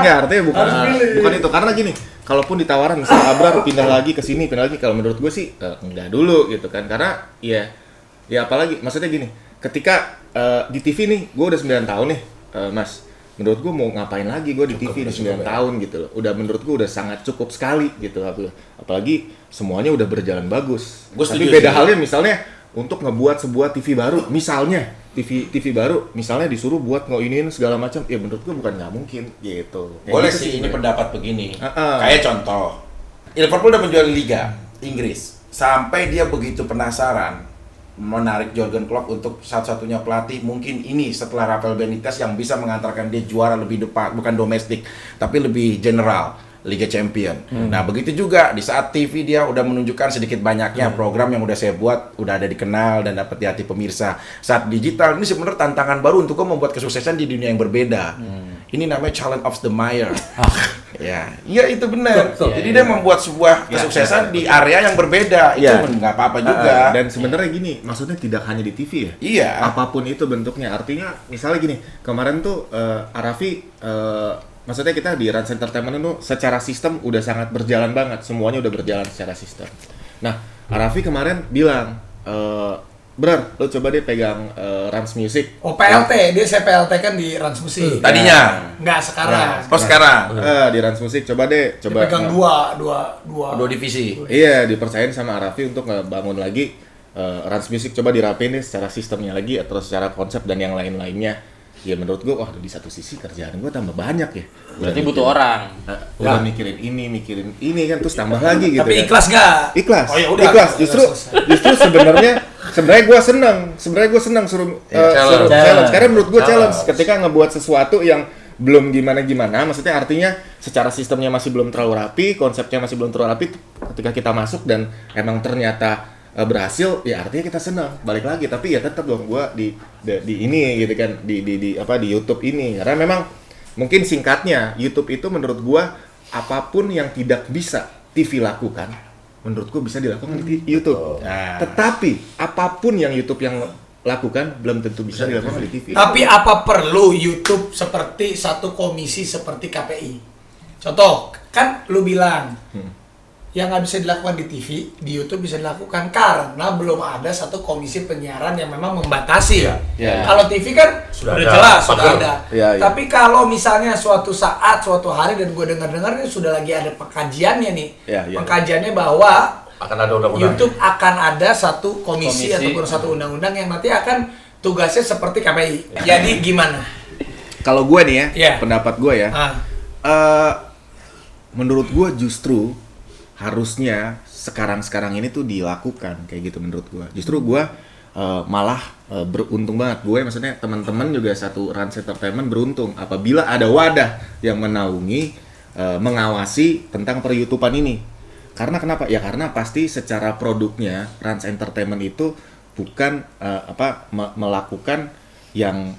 Nggak, artinya bukan itu. Karena gini, kalaupun ditawaran misalnya Abrar pindah lagi ke sini, kalau menurut gue sih enggak dulu gitu kan. Karena ya apalagi maksudnya gini, ketika di TV nih, gue udah 9 tahun nih, Mas. Menurut gue mau ngapain lagi gue di TV di 9 tahun gitu loh. Udah menurut gue udah sangat cukup sekali gitu. Apalagi semuanya udah berjalan bagus. Gua Tapi setuju beda sih. halnya misalnya untuk ngebuat sebuah TV baru, misalnya TV baru, misalnya disuruh buat ngoinin segala macam, ya menurut gue bukan nggak mungkin gitu. Kayak Boleh gitu sih, ini sebenarnya. pendapat begini. Heeh. Kayak contoh, Liverpool udah menjual Liga Inggris. Sampai dia begitu penasaran menarik Jurgen Klopp untuk satu-satunya pelatih mungkin ini setelah Rafael Benitez yang bisa mengantarkan dia juara lebih depan, bukan domestik, tapi lebih general, Liga Champion. Nah, begitu juga di saat TV dia udah menunjukkan sedikit banyaknya program yang udah saya buat, udah ada dikenal dan dapat di hati pemirsa. Saat digital ini sebenarnya tantangan baru untuk membuat kesuksesan di dunia yang berbeda. Ini namanya challenge of the Mayer. Iya itu benar. Jadi dia membuat sebuah kesuksesan di area yang berbeda. Itu Iya. nggak apa-apa juga. Dan sebenarnya gini, maksudnya tidak hanya di TV ya. Iya. Apapun itu bentuknya. Artinya misalnya gini, kemarin tuh Arafi maksudnya kita di Rans Entertainment itu secara sistem udah sangat berjalan banget. Semuanya udah berjalan secara sistem. Nah, Arafi kemarin bilang Bro, lo coba deh pegang Rans Music. Oh PLT, dia saya PLT kan di Rans Musik. Tadinya. Nggak sekarang. Oh sekarang. Di Rans Music coba deh, Dia coba. pegang dua. Dua divisi. Iya, dipercayain sama Arafi untuk ngebangun lagi Rans Music, coba dirapiin nih secara sistemnya lagi atau secara konsep dan yang lain-lainnya. Ya menurut gue, wah di satu sisi kerjaan gue tambah banyak ya. Berarti butuh orang. Udah mikirin ini kan terus tambah lagi gitu. Tapi kan. ikhlas nggak? Ikhlas. Oh ya udah. Ikhlas. Udah Justru selesai. sebenarnya gue senang suruh challenge. Karena menurut gue challenge ketika ngebuat sesuatu yang belum gimana, maksudnya artinya secara sistemnya masih belum terlalu rapi, konsepnya masih belum terlalu rapi, ketika kita masuk dan emang ternyata berhasil, ya artinya kita senang. Balik lagi, tapi ya tetap dong gua di ini gitu kan, di YouTube ini. Karena memang mungkin singkatnya YouTube itu menurut gua apapun yang tidak bisa TV lakukan, menurutku bisa dilakukan di YouTube. Tetapi apapun yang YouTube yang lakukan belum tentu bisa dilakukan di TV. Tapi apa perlu YouTube seperti satu komisi seperti KPI? Contoh, kan lu bilang yang nggak bisa dilakukan di TV, di YouTube bisa dilakukan karena belum ada satu komisi penyiaran yang memang membatasi. Kalau TV kan sudah jelas, sudah ada. Tapi kalau misalnya suatu saat, suatu hari, dan gue dengar-dengar ini sudah lagi ada pengkajiannya nih, pengkajiannya bahwa akan ada undang-undang. YouTube akan ada satu komisi ataupun satu undang-undang yang nanti akan tugasnya seperti KPI. Jadi gimana? Kalau gue nih ya, pendapat gue ya, menurut gue justru harusnya sekarang ini tuh dilakukan kayak gitu menurut gue. Justru gue malah beruntung banget. Gue maksudnya teman-teman juga satu Rans Entertainment beruntung apabila ada wadah yang menaungi mengawasi tentang per-YouTubean ini. Karena kenapa? Ya karena pasti secara produknya Rans Entertainment itu bukan melakukan yang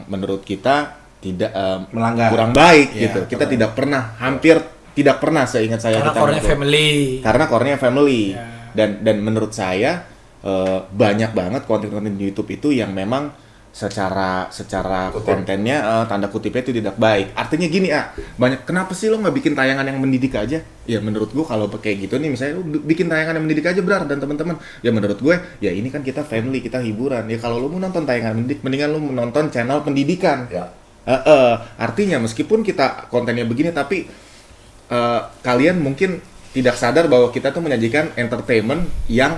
menurut kita tidak melanggar, kurang baik gitu. Kita tidak pernah, hampir tidak pernah seingat saya karena kita core-nya family. Dan menurut saya banyak banget konten-konten di YouTube itu yang memang secara kontennya tanda kutipnya itu tidak baik. Artinya gini banyak, kenapa sih lo nggak bikin tayangan yang mendidik aja? Ya menurut gue kalau kayak gitu nih, misalnya lo bikin tayangan yang mendidik aja Brar dan teman-teman. Ya menurut gue ya ini kan kita family, kita hiburan. Ya kalau lo mau nonton tayangan mendidik, mendingan lo menonton channel pendidikan. Artinya meskipun kita kontennya begini, tapi kalian mungkin tidak sadar bahwa kita tuh menyajikan entertainment yang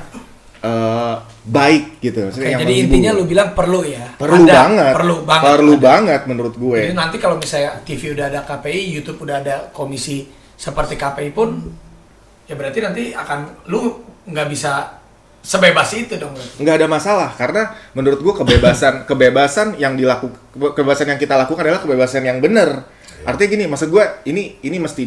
baik gitu. Jadi intinya lu bilang perlu ya? Perlu banget menurut gue. Jadi nanti kalau misalnya TV udah ada KPI, YouTube udah ada komisi seperti KPI pun, ya berarti nanti akan lu nggak bisa sebebas itu dong. Nggak ada masalah, karena menurut gue kebebasan yang kita lakukan adalah kebebasan yang benar. Artinya gini, maksud gue ini mesti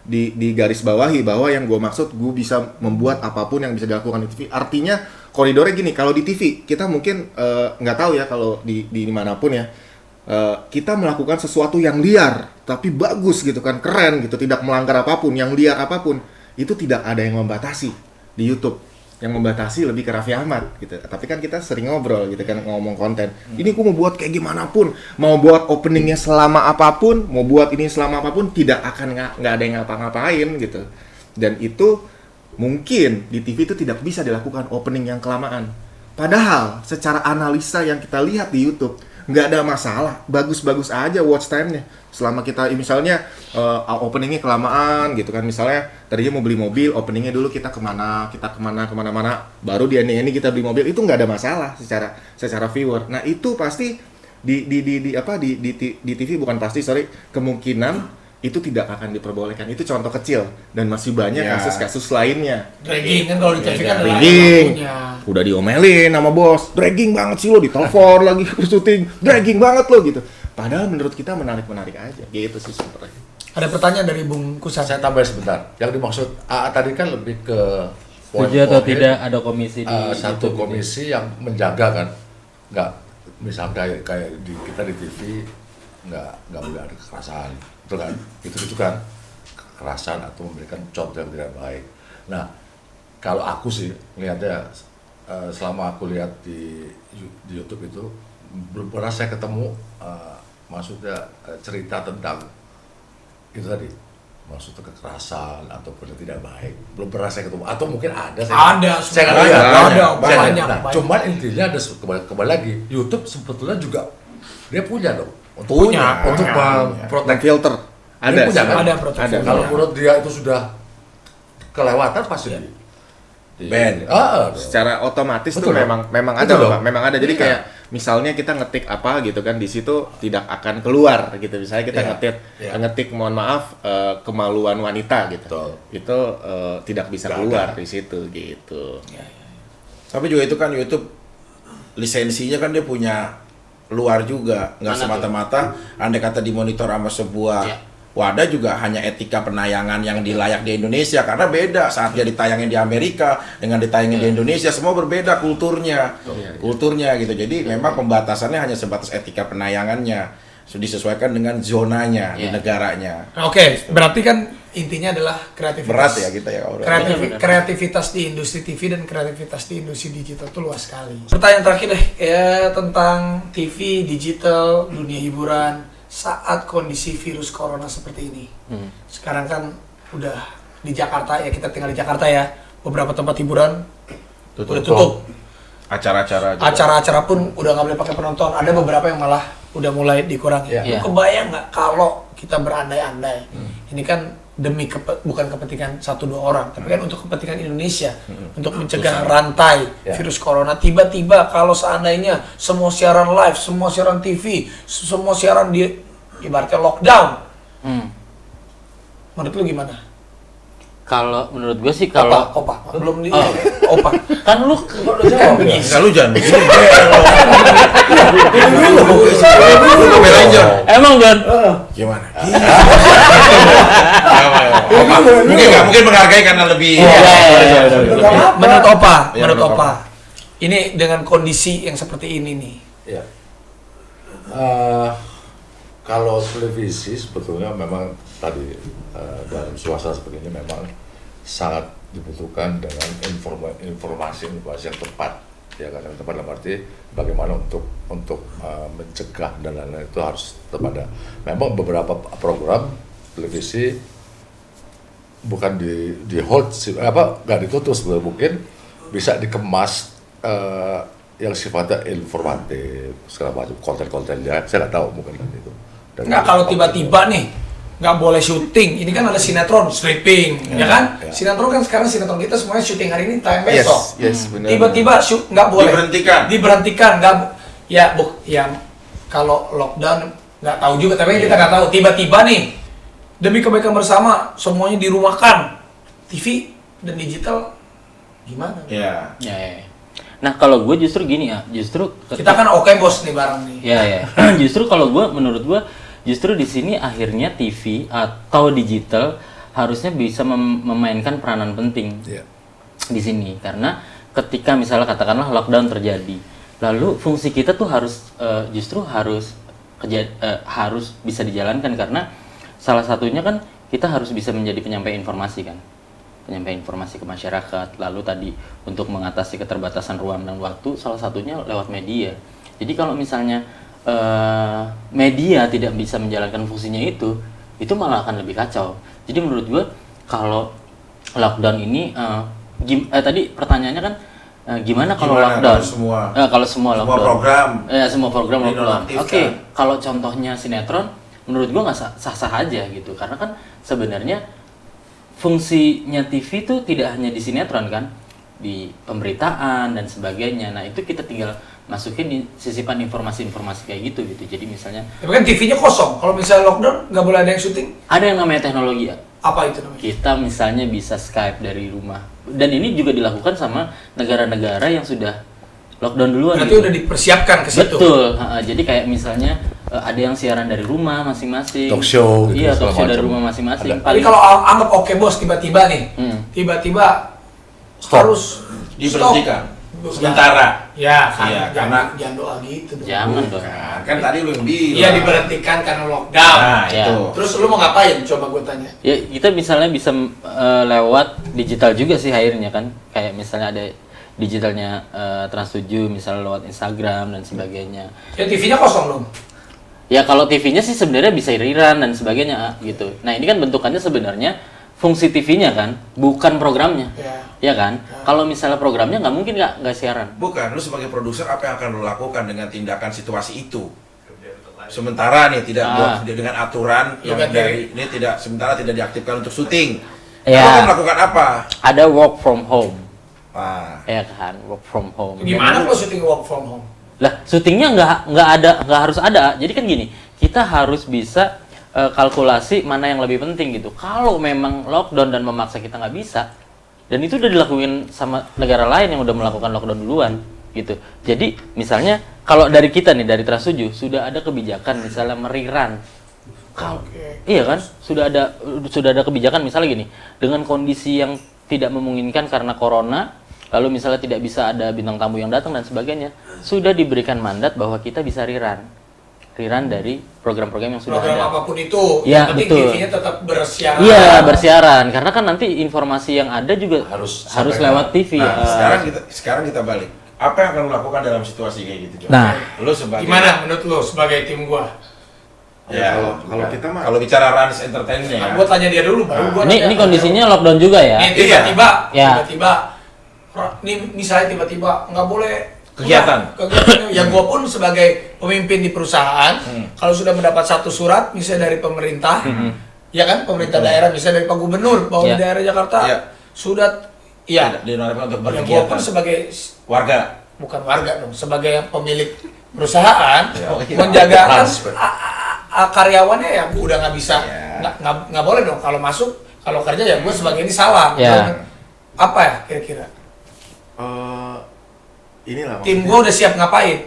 di garis bawahi bahwa yang gue maksud gue bisa membuat apapun yang bisa dilakukan di TV. Artinya koridornya gini, kalau di TV kita mungkin nggak tahu ya kalau di manapun ya, kita melakukan sesuatu yang liar tapi bagus gitu kan, keren gitu, tidak melanggar apapun, yang liar apapun itu tidak ada yang membatasi di YouTube. Yang membatasi lebih ke Raffi Ahmad gitu. Tapi kan kita sering ngobrol gitu kan, ngomong konten. Ini aku mau buat kayak gimana pun, mau buat openingnya selama apapun, mau buat ini selama apapun, nggak ada yang ngapa-ngapain gitu. Dan itu mungkin di TV itu tidak bisa dilakukan opening yang kelamaan. Padahal secara analisa yang kita lihat di YouTube nggak ada masalah, bagus-bagus aja watch time-nya. Selama kita misalnya openingnya kelamaan gitu kan, misalnya tadinya mau beli mobil, openingnya dulu kita kemana-mana, baru di ending kita beli mobil, itu nggak ada masalah secara viewer. Nah itu pasti di TV bukan pasti, kemungkinan itu tidak akan diperbolehkan. Itu contoh kecil dan masih banyak kasus-kasus lainnya. Dragging kan kalau di TV kan dragging. Udah diomelin sama bos, dragging banget sih lo, ditelepon lagi syuting, dragging banget lo gitu. Padahal menurut kita menarik aja, gitu sih sebenarnya. Ada pertanyaan dari Bung Kusan. Saya tambah sebentar. Yang dimaksud tadi kan lebih ke setuju atau tidak ada komisi di satu komisi yang menjaga kan, nggak misalnya kayak kita di TV nggak boleh ada kekerasan, betul kan? Itu kan kekerasan atau memberikan contoh yang tidak baik. Nah kalau aku sih melihatnya, selama aku lihat di YouTube itu belum pernah saya ketemu maksudnya cerita tentang itu tadi, maksudnya kekerasan ataupun tidak baik, belum pernah saya ketemu, atau mungkin ada saya nggak tahu ya, banyak. Cuman intinya ada kembali lagi, YouTube sebetulnya juga dia punya dong untuk memprotek filter, ada protek. Kalau menurut dia itu sudah kelewatan pasti ban. Secara otomatis tuh memang ada loh, Pak. Memang ada. Jadi kayak misalnya kita ngetik apa gitu kan, di situ tidak akan keluar gitu. Misalnya kita ngetik mohon maaf kemaluan wanita gitu. Itu tidak bisa keluar di situ gitu. Tapi juga itu kan YouTube lisensinya kan dia punya luar juga, nggak semata-mata andai kata dimonitor sama sebuah Wadah juga hanya etika penayangan yang dilayak di Indonesia, karena beda saat dia ditayangin di Amerika dengan ditayangin di Indonesia, semua berbeda kulturnya gitu. Jadi memang pembatasannya hanya sebatas etika penayangannya, disesuaikan dengan zonanya di negaranya. Oke, berarti kan intinya adalah kreativitas. Berat ya kita ya. Kreativitas di industri TV dan kreativitas di industri digital itu luas sekali. Pertanyaan terakhir deh, ya tentang TV, digital, dunia hiburan saat kondisi virus corona seperti ini. Sekarang kan udah di Jakarta ya, kita tinggal di Jakarta ya. Beberapa tempat hiburan udah tutup. Acara-acara pun udah nggak boleh pakai penonton. Ada beberapa yang malah udah mulai dikurangi. Iya. Kebayang nggak kalau kita berandai-andai? Ini kan demi bukan kepentingan 1-2 orang, tapi kan untuk kepentingan Indonesia, untuk mencegah rantai virus corona. Tiba-tiba kalau seandainya semua siaran live, semua siaran TV, semua siaran di ibaratnya lockdown, menurut lu gimana? Kalau menurut gue sih kalau Opa, belum di Opa. kan lu Enggak, lu jangan begini. Lu belain John. emang John Gimana? Mungkin menghargai karena lebih. Menurut Opa, ini dengan kondisi yang seperti ini nih. Ya. Kalau televisi sebetulnya memang tadi dalam suasana seperti ini memang sangat dibutuhkan dengan informasi yang tepat, ya kan, yang tepat dalam arti bagaimana untuk mencegah dan lain-lain itu harus tetap ada. Memang beberapa program televisi bukan di hold nggak ditutup sebenarnya, mungkin bisa dikemas yang sifatnya informatif segala macam konten-kontennya, saya nggak tahu mungkin itu. Nggak, kalau tiba-tiba nih nggak boleh syuting, ini kan ada sinetron stripping, ya kan? Sinetron kan sekarang sinetron kita semuanya syuting hari ini, tayang besok. Benar. Tiba-tiba nggak boleh. Diberhentikan, nggak. Ya kalau lockdown nggak tahu juga, tapi kita nggak tahu. Tiba-tiba nih demi kebaikan bersama semuanya dirumahkan, TV dan digital gimana? Ya. Nah kalau gue justru gini ya, Kita kan oke bos nih barang nih. Ya. Justru kalau menurut gue, justru di sini akhirnya TV atau digital harusnya bisa memainkan peranan penting di sini, karena ketika misalnya katakanlah lockdown terjadi, lalu fungsi kita tuh harus harus bisa dijalankan, karena salah satunya kan kita harus bisa menjadi penyampai informasi ke masyarakat. Lalu tadi untuk mengatasi keterbatasan ruang dan waktu, salah satunya lewat media. Jadi kalau misalnya media tidak bisa menjalankan fungsinya itu malah akan lebih kacau. Jadi menurut gue kalau lockdown ini tadi pertanyaannya kan gimana kalau lockdown? Kalau semua lockdown. Semua program lockdown. Oke, kalau contohnya sinetron, menurut gue nggak sah-sah aja gitu, karena kan sebenarnya fungsinya TV itu tidak hanya di sinetron kan, di pemberitaan dan sebagainya. Nah itu kita tinggal masukin di sisipan informasi-informasi kayak gitu. Jadi misalnya. Tapi kan TV-nya kosong. Kalau misalnya lockdown nggak boleh ada yang syuting. Ada yang namanya teknologi ya. Apa itu namanya? Kita misalnya bisa Skype dari rumah. Dan ini juga dilakukan sama negara-negara yang sudah lockdown duluan. Berarti udah dipersiapkan ke situ. Betul. Jadi kayak misalnya ada yang siaran dari rumah masing-masing. Talk show. Iya, talk show dari rumah masing-masing. Tapi kalau anggap oke bos, tiba-tiba nih, tiba-tiba harus diberhentikan sementara. Ya, karena jangan doa gitu dong. Jangan dong. Kan tadi lu yang bilang. Iya, diberhentikan karena lockdown. Nah, itu. Terus lu mau ngapain? Coba gue tanya. Ya, kita misalnya bisa lewat digital juga sih akhirnya kan. Kayak misalnya ada digitalnya Trans7, misalnya lewat Instagram dan sebagainya. Ya TV-nya kosong dong. Ya kalau TV-nya sih sebenarnya bisa rerun dan sebagainya gitu. Nah, ini kan bentukannya sebenarnya fungsi TV-nya kan, bukan programnya. Ya kan? Kalau misalnya programnya nggak mungkin nggak siaran. Bukan, lu sebagai produser apa yang akan lu lakukan dengan tindakan situasi itu? Sementara nih dengan aturan yang dari ini sementara tidak diaktifkan untuk syuting. Lu akan melakukan apa? Ada work from home. Ya kan, work from home. Gimana kalau syuting work from home? Lah, syutingnya nggak harus ada. Jadi kan gini, kita harus bisa kalkulasi mana yang lebih penting gitu. Kalau memang lockdown dan memaksa kita nggak bisa, dan itu udah dilakuin sama negara lain yang udah melakukan lockdown duluan gitu. Jadi misalnya kalau dari kita nih, dari Trans7 sudah ada kebijakan misalnya mererun Iya kan? Sudah ada kebijakan misalnya gini, dengan kondisi yang tidak memungkinkan karena corona, lalu misalnya tidak bisa ada bintang tamu yang datang dan sebagainya, sudah diberikan mandat bahwa kita bisa rerun dari program-program yang sudah program ada. apapun itu, Ya, yang penting betul. TV-nya tetap bersiaran. Iya, bersiaran. Karena kan nanti informasi yang ada juga harus lewat TV. Nah, sekarang kita balik. Apa yang akan lo lakukan dalam situasi kayak gitu, John? Nah, lo sebagai Gimana menurut lo sebagai tim gua? Ya, kalau kita mah kalau bicara Rans Entertainment ya. Gua tanya dia dulu, baru gua ini nanya. kondisinya lockdown juga ya. Nih tiba-tiba, Iya. nih misalnya tiba-tiba nggak boleh Kegiatan. Kegiatannya. Ya gua pun sebagai pemimpin di perusahaan, kalau sudah mendapat satu surat misalnya dari pemerintah, ya kan pemerintah daerah misalnya dari Pak Gubernur bahwa di Iya. daerah Jakarta Iya. sudah, ya. Dinormalkan untuk Ya gua berkegiatan. pun sebagai Warga. bukan warga dong, sebagai yang pemilik perusahaan Ya, oke. menjaga kan Transfer. karyawannya ya gua udah nggak bisa, Ya. nggak boleh dong kalau masuk kalau kerja ya gua sebagai ini salah. Ya. Apa ya kira-kira? inilah Tim maksudnya. gua udah siap ngapain?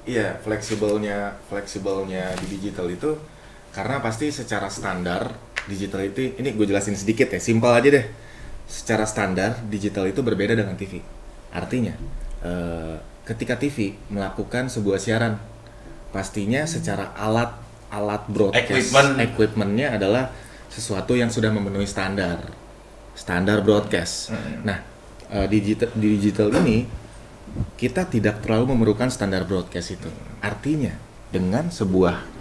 Iya, fleksibelnya di digital itu karena pasti secara standar digital itu, ini gue jelasin sedikit ya, simpel aja deh. Secara standar digital itu berbeda dengan TV. Artinya, ketika TV melakukan sebuah siaran, pastinya secara alat broadcast, equipmentnya adalah sesuatu yang sudah memenuhi standar broadcast. Nah, di digital ini kita tidak terlalu memerlukan standar broadcast itu. Artinya dengan sebuah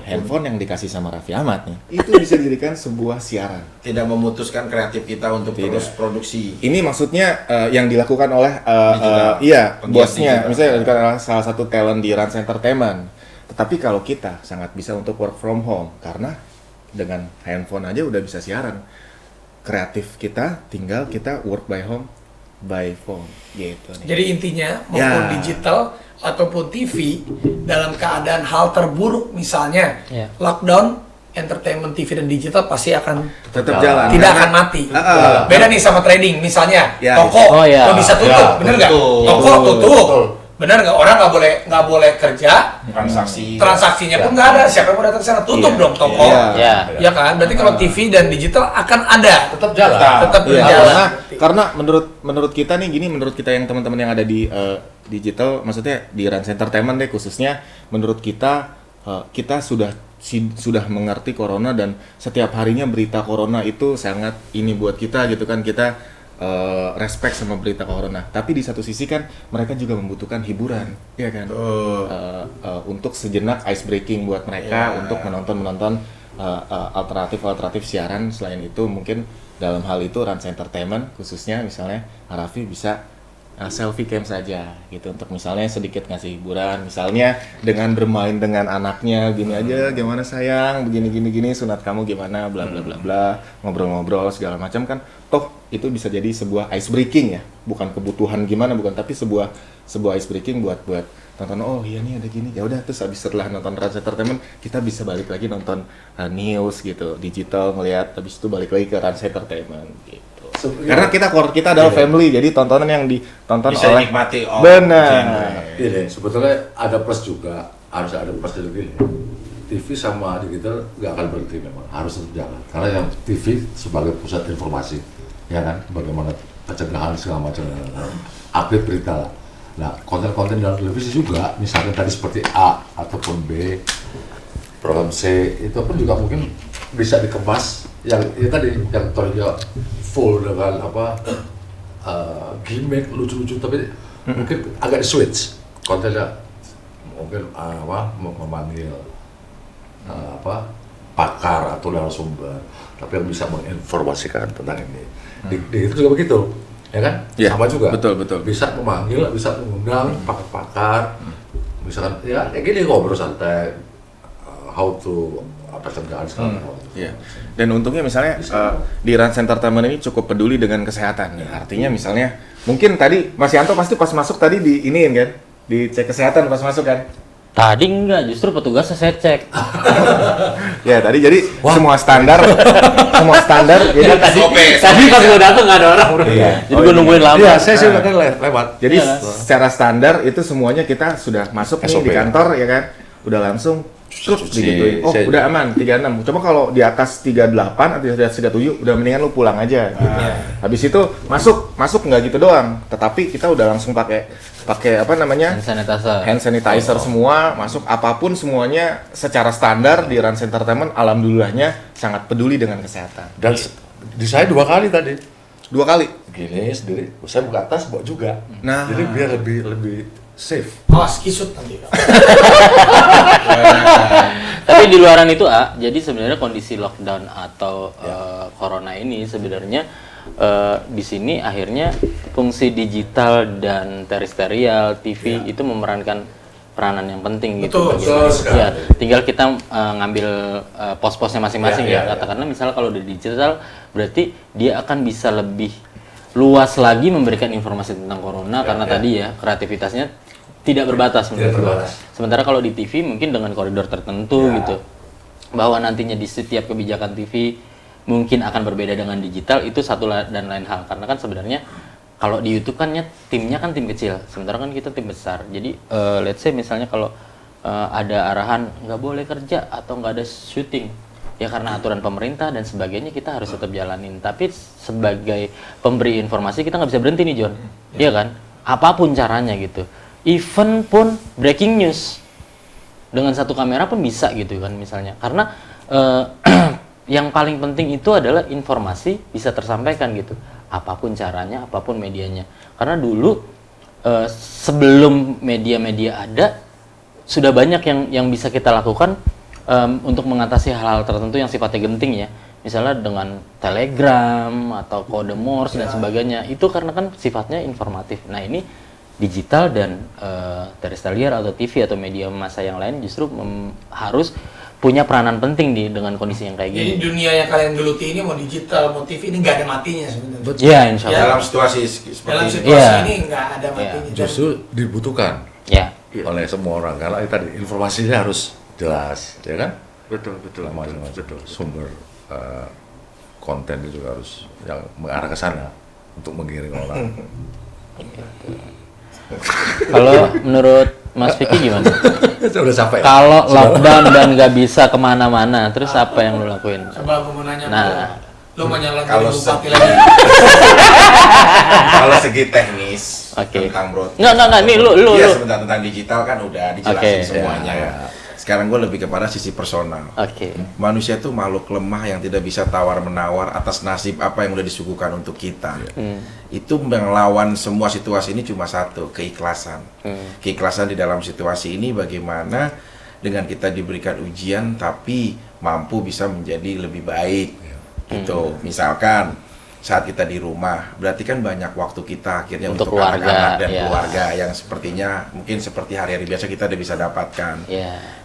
handphone yang dikasih sama Raffi Ahmad nih, itu bisa dijadikan sebuah siaran. Tidak memutuskan kreatif kita untuk Tidak. terus produksi. Ini maksudnya yang dilakukan oleh Digital. Penggiat bosnya, digital. misalnya dilakukan oleh salah satu talent di Rans Entertainment. Tetapi kalau kita sangat bisa untuk work from home karena dengan handphone aja udah bisa siaran. Kreatif kita tinggal kita work by home by phone gitu nih. Jadi intinya maupun Ya. digital ataupun TV dalam keadaan hal terburuk misalnya Ya. lockdown, entertainment TV dan digital pasti akan Tetap jalan. tidak Karena- akan mati. Heeh. Beda nih sama trading misalnya Ya, toko oh ya. lo bisa tutup, Ya, bener nggak? betul. Toko tutup, bener nggak? Orang nggak boleh kerja, transaksinya pun nggak ada. Siapa yang mau datang ke sana? Tutup Iya. dong toko. Iya. Ya. Ya kan? Berarti kalau TV dan digital akan ada, Tetap jalan. tetap Iya, berjalan. karena menurut kita nih gini, menurut kita yang teman-teman yang ada di digital, maksudnya di Rans Entertainment deh khususnya, menurut kita kita sudah mengerti corona dan setiap harinya berita corona itu sangat ini buat kita gitu kan, kita respect sama berita corona. Tapi di satu sisi kan mereka juga membutuhkan hiburan, ya kan? Untuk sejenak ice breaking buat mereka untuk menonton alternatif siaran. Selain itu mungkin dalam hal itu Rans Entertainment khususnya misalnya Raffi bisa selfie cam saja gitu untuk misalnya sedikit ngasih hiburan, misalnya dengan bermain dengan anaknya gini aja, gimana sayang, begini sunat kamu gimana, bla bla bla bla, ngobrol-ngobrol segala macam kan, toh itu bisa jadi sebuah ice breaking ya, bukan kebutuhan gimana, bukan, tapi sebuah ice breaking buat tonton, oh iya nih ada gini, ya udah, terus habis setelah nonton Rans Entertainment kita bisa balik lagi nonton news gitu, digital, ngelihat, habis itu balik lagi ke Rans Entertainment gitu. Karena kita adalah family, jadi tontonan yang ditonton Bisa oleh dinikmati benar. Ini sebetulnya ada plus juga, harus ada plus juga gini. TV sama digital nggak akan berhenti memang, harus tetap jalan. Karena yang TV sebagai pusat informasi, ya kan, bagaimana pencegahan segala macam, update berita lah. Nah, konten-konten dalam televisi juga, misalnya tadi seperti A ataupun B, program C, itu pun juga mungkin bisa dikemas yang ya tadi yang terlihat full dengan gimmick lucu-lucu, tapi mungkin agak di switch kontennya, mungkin memanggil pakar atau narasumber, tapi yang bisa menginformasikan tentang ini. Di itu juga begitu, ya kan? Ya, Sama juga. betul. Bisa memanggil, bisa mengundang pakar-pakar, misalkan ya kayak gini ngobrol santai, how to pencegahan segala macam. Iya. Dan untungnya misalnya di Rans Entertainment ini cukup peduli dengan kesehatan. Ya. Artinya misalnya mungkin tadi Mas Yanto pasti pas masuk tadi di iniin kan, dicek kesehatan pas masuk kan. Tadi enggak, justru petugasnya saya cek. Ya tadi jadi semua standar. Jadi Tadi pas gue datang nggak ada orang, bro. Iya. Jadi gue nungguin lama. Iya, saya sih udah lewat. Jadi Iya. secara standar itu semuanya kita sudah masuk nih SOP, di kantor ya kan, udah langsung digituin. Oh, udah aman 36. Coba kalau di atas 38 atau di atas 37 udah mendingan lu pulang aja gitu. Habis itu masuk nggak gitu doang, tetapi kita udah langsung pakai apa namanya? Hand sanitizer semua, masuk apapun semuanya secara standar di Rans Entertainment alhamdulillahnya sangat peduli dengan kesehatan. Dan di saya 2 kali tadi. 2 kali. Gini sendiri, saya buka tas bawa juga. Nah, Jadi biar lebih safe. Awas kisut nanti. Tapi di luaran itu jadi sebenarnya kondisi lockdown atau corona ini sebenarnya di sini akhirnya fungsi digital dan terestrial TV itu memerankan peranan yang penting gitu. Betul. Ya, tinggal kita ngambil pos-posnya masing-masing ya. Katakanlah misalnya kalau di digital berarti dia akan bisa lebih luas lagi memberikan informasi tentang corona karena tadi ya kreativitasnya tidak berbatas menurut gua. Sementara kalau di TV mungkin dengan koridor tertentu gitu. Bahwa nantinya di setiap kebijakan TV mungkin akan berbeda dengan digital itu satu dan lain hal. Karena kan sebenarnya kalau di YouTube kan timnya kan tim kecil, sementara kan kita tim besar. Jadi let's say misalnya kalau ada arahan nggak boleh kerja atau nggak ada syuting, ya karena aturan pemerintah dan sebagainya kita harus tetap jalanin. Tapi sebagai pemberi informasi kita nggak bisa berhenti nih John, iya kan? Apapun caranya gitu. Even pun breaking news dengan satu kamera pun bisa gitu kan misalnya. Karena yang paling penting itu adalah informasi bisa tersampaikan gitu. Apapun caranya, apapun medianya. Karena dulu sebelum media-media ada sudah banyak yang bisa kita lakukan untuk mengatasi hal-hal tertentu yang sifatnya genting ya. Misalnya dengan telegram atau kode Morse dan sebagainya. Itu karena kan sifatnya informatif. Nah, ini digital dan terestrial atau TV atau media massa yang lain justru harus punya peranan penting dengan kondisi yang kayak gini. Jadi dunia yang kalian geluti ini mau digital, mau TV ini nggak ada matinya sebenarnya. Ya, insya Allah. Dalam situasi seperti ini. Ini nggak ada matinya. Justru dibutuhkan oleh semua orang karena tadi informasinya harus jelas, ya kan? betul. Betul. Sumber konten itu juga harus yang mengarah ke sana untuk mengiring orang. Kalau menurut Mas Vicky gimana? Saya udah capek. Kalau lockdown dan nggak bisa kemana-mana, terus apa yang lu lakuin? Coba aku mau nanya lu mau nyalain Kalau bupati lagi? Kalau segi teknis tentang broadcast. Nggak. Nih lu. Iya, sebentar tentang digital kan udah dijelasin semuanya. Ya. Sekarang gue lebih kepada sisi personal. Manusia itu makhluk lemah yang tidak bisa tawar-menawar atas nasib apa yang udah disuguhkan untuk kita. Itu melawan semua situasi ini cuma satu, keikhlasan. Keikhlasan di dalam situasi ini bagaimana dengan kita diberikan ujian tapi mampu bisa menjadi lebih baik. Gitu. Misalkan saat kita di rumah, berarti kan banyak waktu kita akhirnya untuk anak-anak dan keluarga yang sepertinya mungkin seperti hari-hari biasa kita udah bisa dapatkan.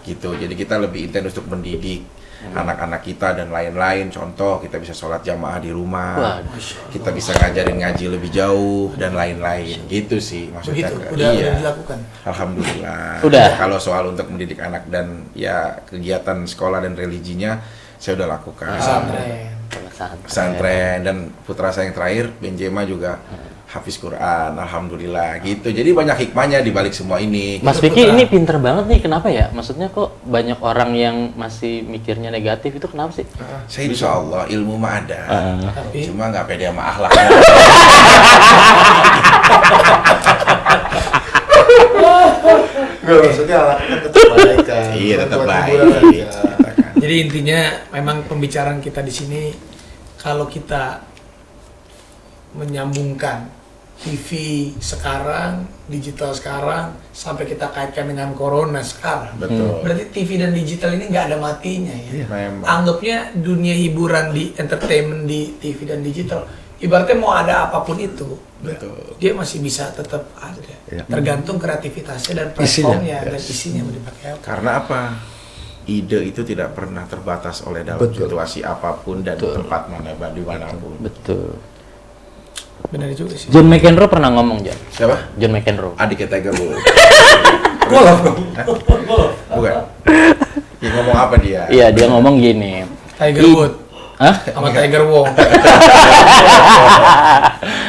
Gitu. Jadi kita lebih intens untuk mendidik anak-anak kita dan lain-lain. Contoh, kita bisa sholat jamaah di rumah, kita bisa ngajarin ngaji lebih jauh dan lain-lain. Gitu sih maksudnya. Udah dilakukan. Alhamdulillah. Udah. Kalau soal untuk mendidik anak dan ya kegiatan sekolah dan religinya saya udah lakukan. Pesantren dan putra saya yang terakhir Benjema juga hafiz Quran, alhamdulillah gitu. Jadi banyak hikmahnya di balik semua ini. Mas Vicky ini pinter banget nih, kenapa ya? Maksudnya kok banyak orang yang masih mikirnya negatif itu kenapa sih? Saya insya Allah ilmu mah ada, cuma nggak pede sama akhlak. Nggak, maksudnya akhlaknya tetap baik kan. Iya, tetap baik. Jadi intinya memang pembicaraan kita di sini kalau kita menyambungkan TV sekarang, digital sekarang, sampai kita kaitkan dengan corona sekarang. Betul. Berarti TV dan digital ini nggak ada matinya ya. Memang. Anggapnya dunia hiburan di entertainment di TV dan digital, ibaratnya mau ada apapun itu, dia masih bisa tetap ada. Tergantung kreativitasnya dan platformnya dan isinya mau dipakai apa. Karena apa? Ide itu tidak pernah terbatas oleh dalam situasi apapun dan tempat dimanapun. Betul. Benar juga sih. John McEnroe pernah ngomong, John. Siapa? John McEnroe. Adiknya Tiger Woods. Golf. Bukan. Dia ngomong apa dia? Iya, dia ngomong gini. Tiger Woods. Hah? Sama Tiger Wong.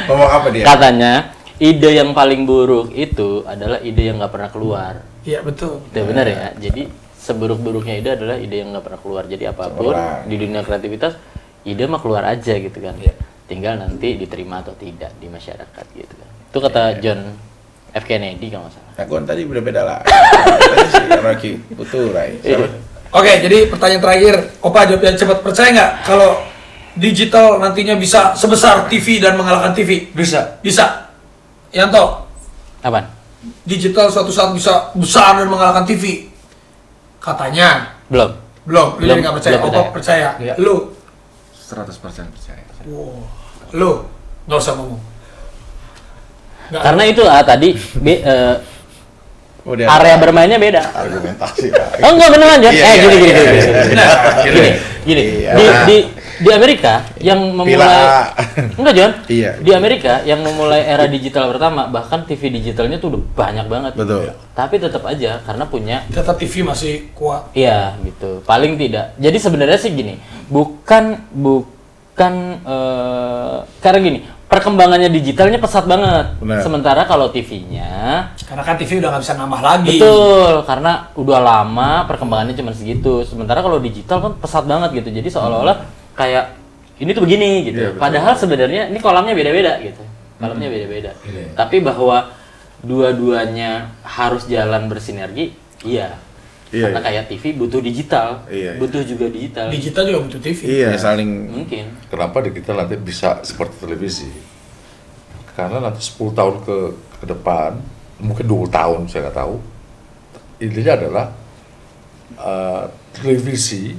Ngomong apa dia? Katanya, ide yang paling buruk itu adalah ide yang nggak pernah keluar. Iya betul. Itu benar ya. Jadi seburuk-buruknya ide adalah ide yang nggak pernah keluar. Jadi apapun di dunia kreativitas, ide mah keluar aja gitu kan. Tinggal nanti diterima atau tidak di masyarakat gitu kan. Itu kata John F. Kennedy kalau nggak salah. Nah, gua tadi berbeda lah. Tadi si Rocky Puturai. Oke, jadi pertanyaan terakhir, Opa jawab yang cepat. Percaya nggak kalau digital nantinya bisa sebesar TV dan mengalahkan TV? Bisa. Bisa. Yanto, Apaan? digital suatu saat bisa besar dan mengalahkan TV? Katanya. Belum. Belum, lu Belum, jadi nggak percaya. belum Opa percaya. Iya. Lu, 100% percaya. wow. Lu, nggak usah ngomong. Nggak. Karena itu tadi Udah. area bermainnya beda. Argumentasi lah. Oh enggak beneran John? Iya, Gini. Iya. Di Amerika yang memulai enggak John? Iya. Di Amerika yang memulai era digital pertama, bahkan TV digitalnya tuh udah banyak banget. Betul. Tapi tetap aja karena punya Tetap TV masih kuat. iya gitu. Paling tidak. Jadi sebenarnya sih gini, bukan karena gini, perkembangannya digitalnya pesat banget. Benar. Sementara kalau TV-nya Karena kan TV udah nggak bisa nambah lagi. betul, karena udah lama perkembangannya cuma segitu. Sementara kalau digital kan pesat banget gitu. Jadi seolah-olah kayak ini tuh begini gitu. Iya, betul. Padahal sebenarnya ini kolamnya beda-beda gitu. Kolamnya beda-beda. Iya. Tapi bahwa dua-duanya harus jalan bersinergi, iya. Iya, Karena kayak TV butuh digital, Iya, iya. butuh juga digital. Digital juga butuh TV. Ya, saling Mungkin. Kenapa di kita nanti bisa seperti televisi? Karena nanti 10 tahun ke depan, mungkin 20 tahun saya nggak tahu. Intinya adalah televisi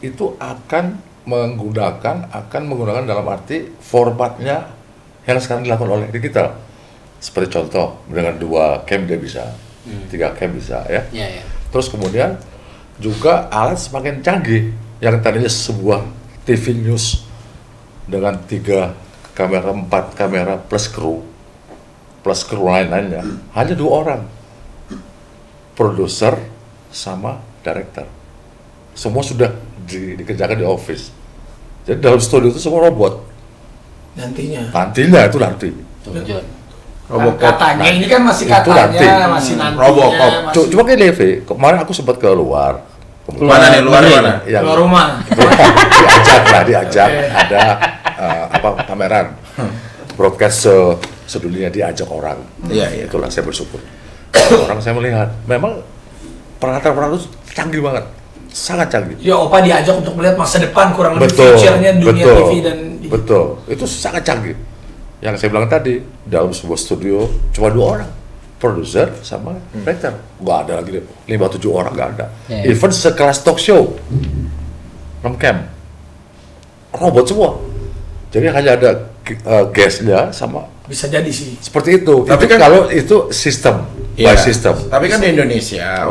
itu akan menggunakan dalam arti formatnya yang sekarang dilakukan oleh digital. Seperti contoh, dengan 2 cam dia bisa, 3 cam bisa ya. Iya, iya. Terus kemudian juga alat semakin canggih yang tadinya sebuah TV news dengan 3 kamera, 4 kamera plus kru lain-lainnya hanya 2 orang, produser sama director. Semua sudah dikerjakan di office. Jadi dalam studio itu semua robot. Nantinya. Nantinya itu nanti. Tuh, John. Robocop. Katanya ini kan masih Itu katanya, nanti. masih nantinya. Robocop. masih- Cuma kayak Devi, kemarin aku sempat keluar. Mana nih, luar negeri. mana? Yang Keluar rumah. diajak Oke. ada pameran broadcast sedunia, diajak orang. Iya, iya. Itulah saya bersyukur. Orang saya melihat memang peralatan itu canggih banget, sangat canggih. Ya Opa diajak untuk melihat masa depan kurang lebih Betul, future-nya dunia betul, TV dan betul. Itu sangat canggih. Yang saya bilang tadi, dalam sebuah studio cuma 2 orang, produser sama director. Nggak ada lagi deh, 5-7 orang nggak ada. Ya, ya. Even sekelas talk show, 6 cam, robot semua. Jadi hanya ada guestnya sama bisa jadi sih. seperti itu. Tapi Itu kan- kalau itu sistem, Iya. by system. Tapi kan di Indonesia,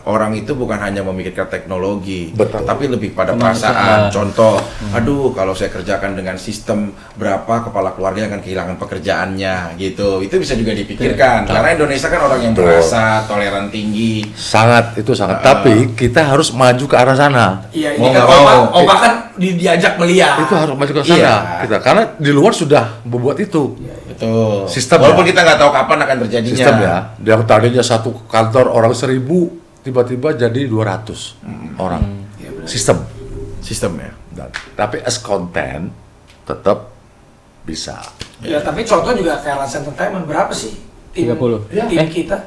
orang itu bukan hanya memikirkan teknologi, Betul. tapi lebih pada perasaan. Contoh, aduh kalau saya kerjakan dengan sistem berapa kepala keluarga akan kehilangan pekerjaannya, gitu. Itu bisa juga dipikirkan. Karena Indonesia kan orang yang Betul. merasa toleran tinggi. Sangat itu sangat. Tapi kita harus maju ke arah sana. Iya, Mau ini kan nggak mau. Opa kan diajak melihat. Itu harus maju ke sana. Iya. Kita karena di luar sudah membuat itu. Betul. Sistem Walaupun ya. kita nggak tahu kapan akan terjadinya. Sistem ya. Yang tadinya satu kantor orang 1000 tiba-tiba jadi 200 orang. Sistem. Sistem ya. Tapi as content tetap bisa. Ya, tapi contoh juga kayak Rans Entertainment berapa sih? 30. Tim kita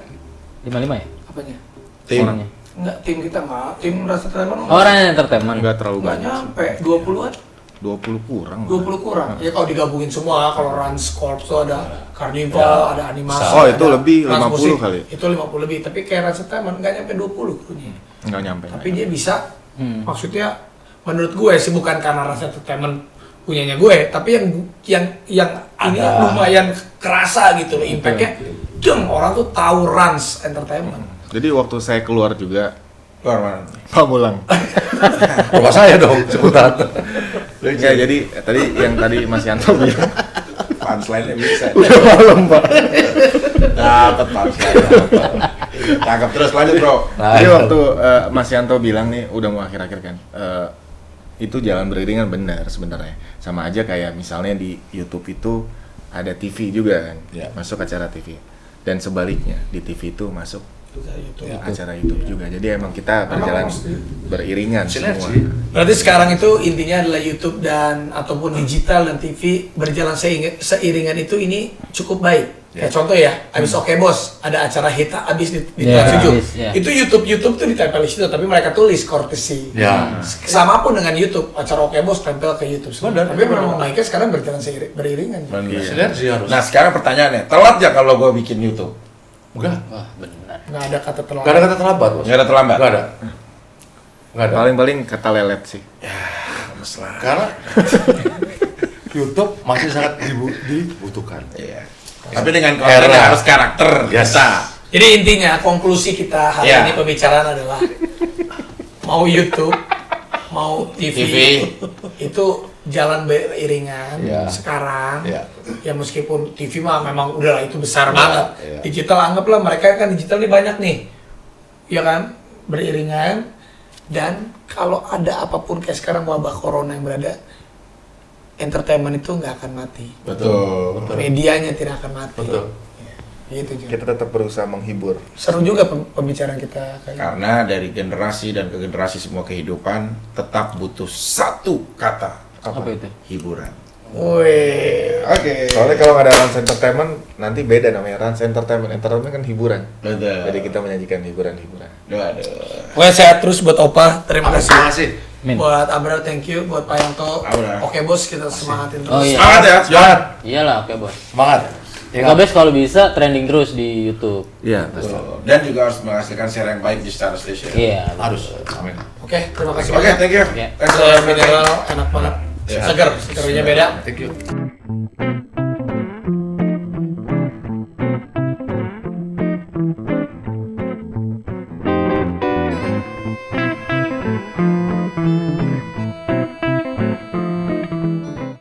55 ya? apanya? Tim. Orangnya. Enggak, tim kita enggak. Tim Rans Entertainment Orang yang entertainment. Nggak terlalu enggak banyak. nyampe 20-an. 20 kurang. 20 kurang. Ya kalau digabungin semua, kalau Rans Corp tuh ada Carnival, ada animasi. Oh, itu ada lebih, Rans 50 Musik. kali. Itu 50 lebih, tapi kayak Rans Entertainment enggak nyampe 20 krunya. Nggak nyampe. Tapi dia bisa, maksudnya menurut gue sih bukan karena Rans Entertainment punyanya gue, tapi yang ini lumayan kerasa gitu loh impact-nya. Deng, orang tuh tahu Rans Entertainment. Jadi waktu saya keluar juga, Luar mana? Pamulang. Rumah saya dong, sebutan. Ya, jadi tadi Mas Yanto bilang Punchline-nya bisa. udah malam, Pak. Dapat punchline. Cakep, terus lanjut, Bro. Jadi waktu Mas Yanto bilang nih udah mau akhir-akhir kan, itu jalan beriringan benar sebenarnya. Sama aja kayak misalnya di YouTube itu ada TV juga kan, Ya. masuk acara TV. Dan sebaliknya di TV itu masuk acara YouTube juga. Jadi emang kita berjalan beriringan semua. Berarti sekarang itu intinya adalah YouTube dan ataupun digital dan TV berjalan seiringan itu ini cukup baik. Kayak contoh ya, abis Oke Bos ada acara hit abis di Trans 7. Itu YouTube tuh ditempel di situ, tapi mereka tulis courtesy. Sama pun dengan YouTube, acara Oke Bos tempel ke YouTube semua. Tapi memang naiknya sekarang berjalan beriringan. Sinergi harus. Nah sekarang pertanyaannya, telat ya kalau gue bikin YouTube? Enggak. Wah, benar. Nggak ada kata terlambat. Enggak ada kata terlambat, Bos. Nggak ada terlambat? Enggak ada. Enggak ada. Paling-paling kata lelet sih. Karena YouTube masih sangat dibutuhkan. Iya. Tapi dengan konten yang harus karakter biasa. Jadi intinya konklusi kita hari ini pembicaraan adalah mau YouTube, mau TV. Itu jalan beriringan sekarang. Ya meskipun TV mah memang udah itu besar banget. Digital anggaplah mereka kan digital ini banyak nih. Ya kan? Beriringan dan kalau ada apapun kayak sekarang wabah corona yang berada, entertainment itu nggak akan mati. Betul. Medianya tidak akan mati. Betul. Gitu juga. Kita tetap berusaha menghibur. Seru juga pembicaraan kita. Karena dari generasi dan ke generasi semua kehidupan tetap butuh satu kata. Apa itu? Hiburan. Wih. Oke. Soalnya kalau nggak ada Rans Entertainment, nanti beda namanya. Rans Entertainment. Entertainment kan hiburan. Betul. Jadi kita menyajikan hiburan-hiburan. Aduh. Pokoknya sehat terus buat Opa. Terima kasih. Terima kasih. Min. Buat Abrar, thank you. Buat Pak Yanto. Abrar. Oke Bos, kita semangatin terus. Oh iya. Semangat ya. Semangat. Iyalah, Oke Bos. Semangat. Oke Bos kalau bisa trending terus di YouTube. Iya. Betul. Dan juga harus menghasilkan share yang baik di Star Station. Iya. Harus. Amin. Oke, terima kasih. Oke, thank you. Oke. Mineral enak banget. Segar, segarnya beda. Thank you.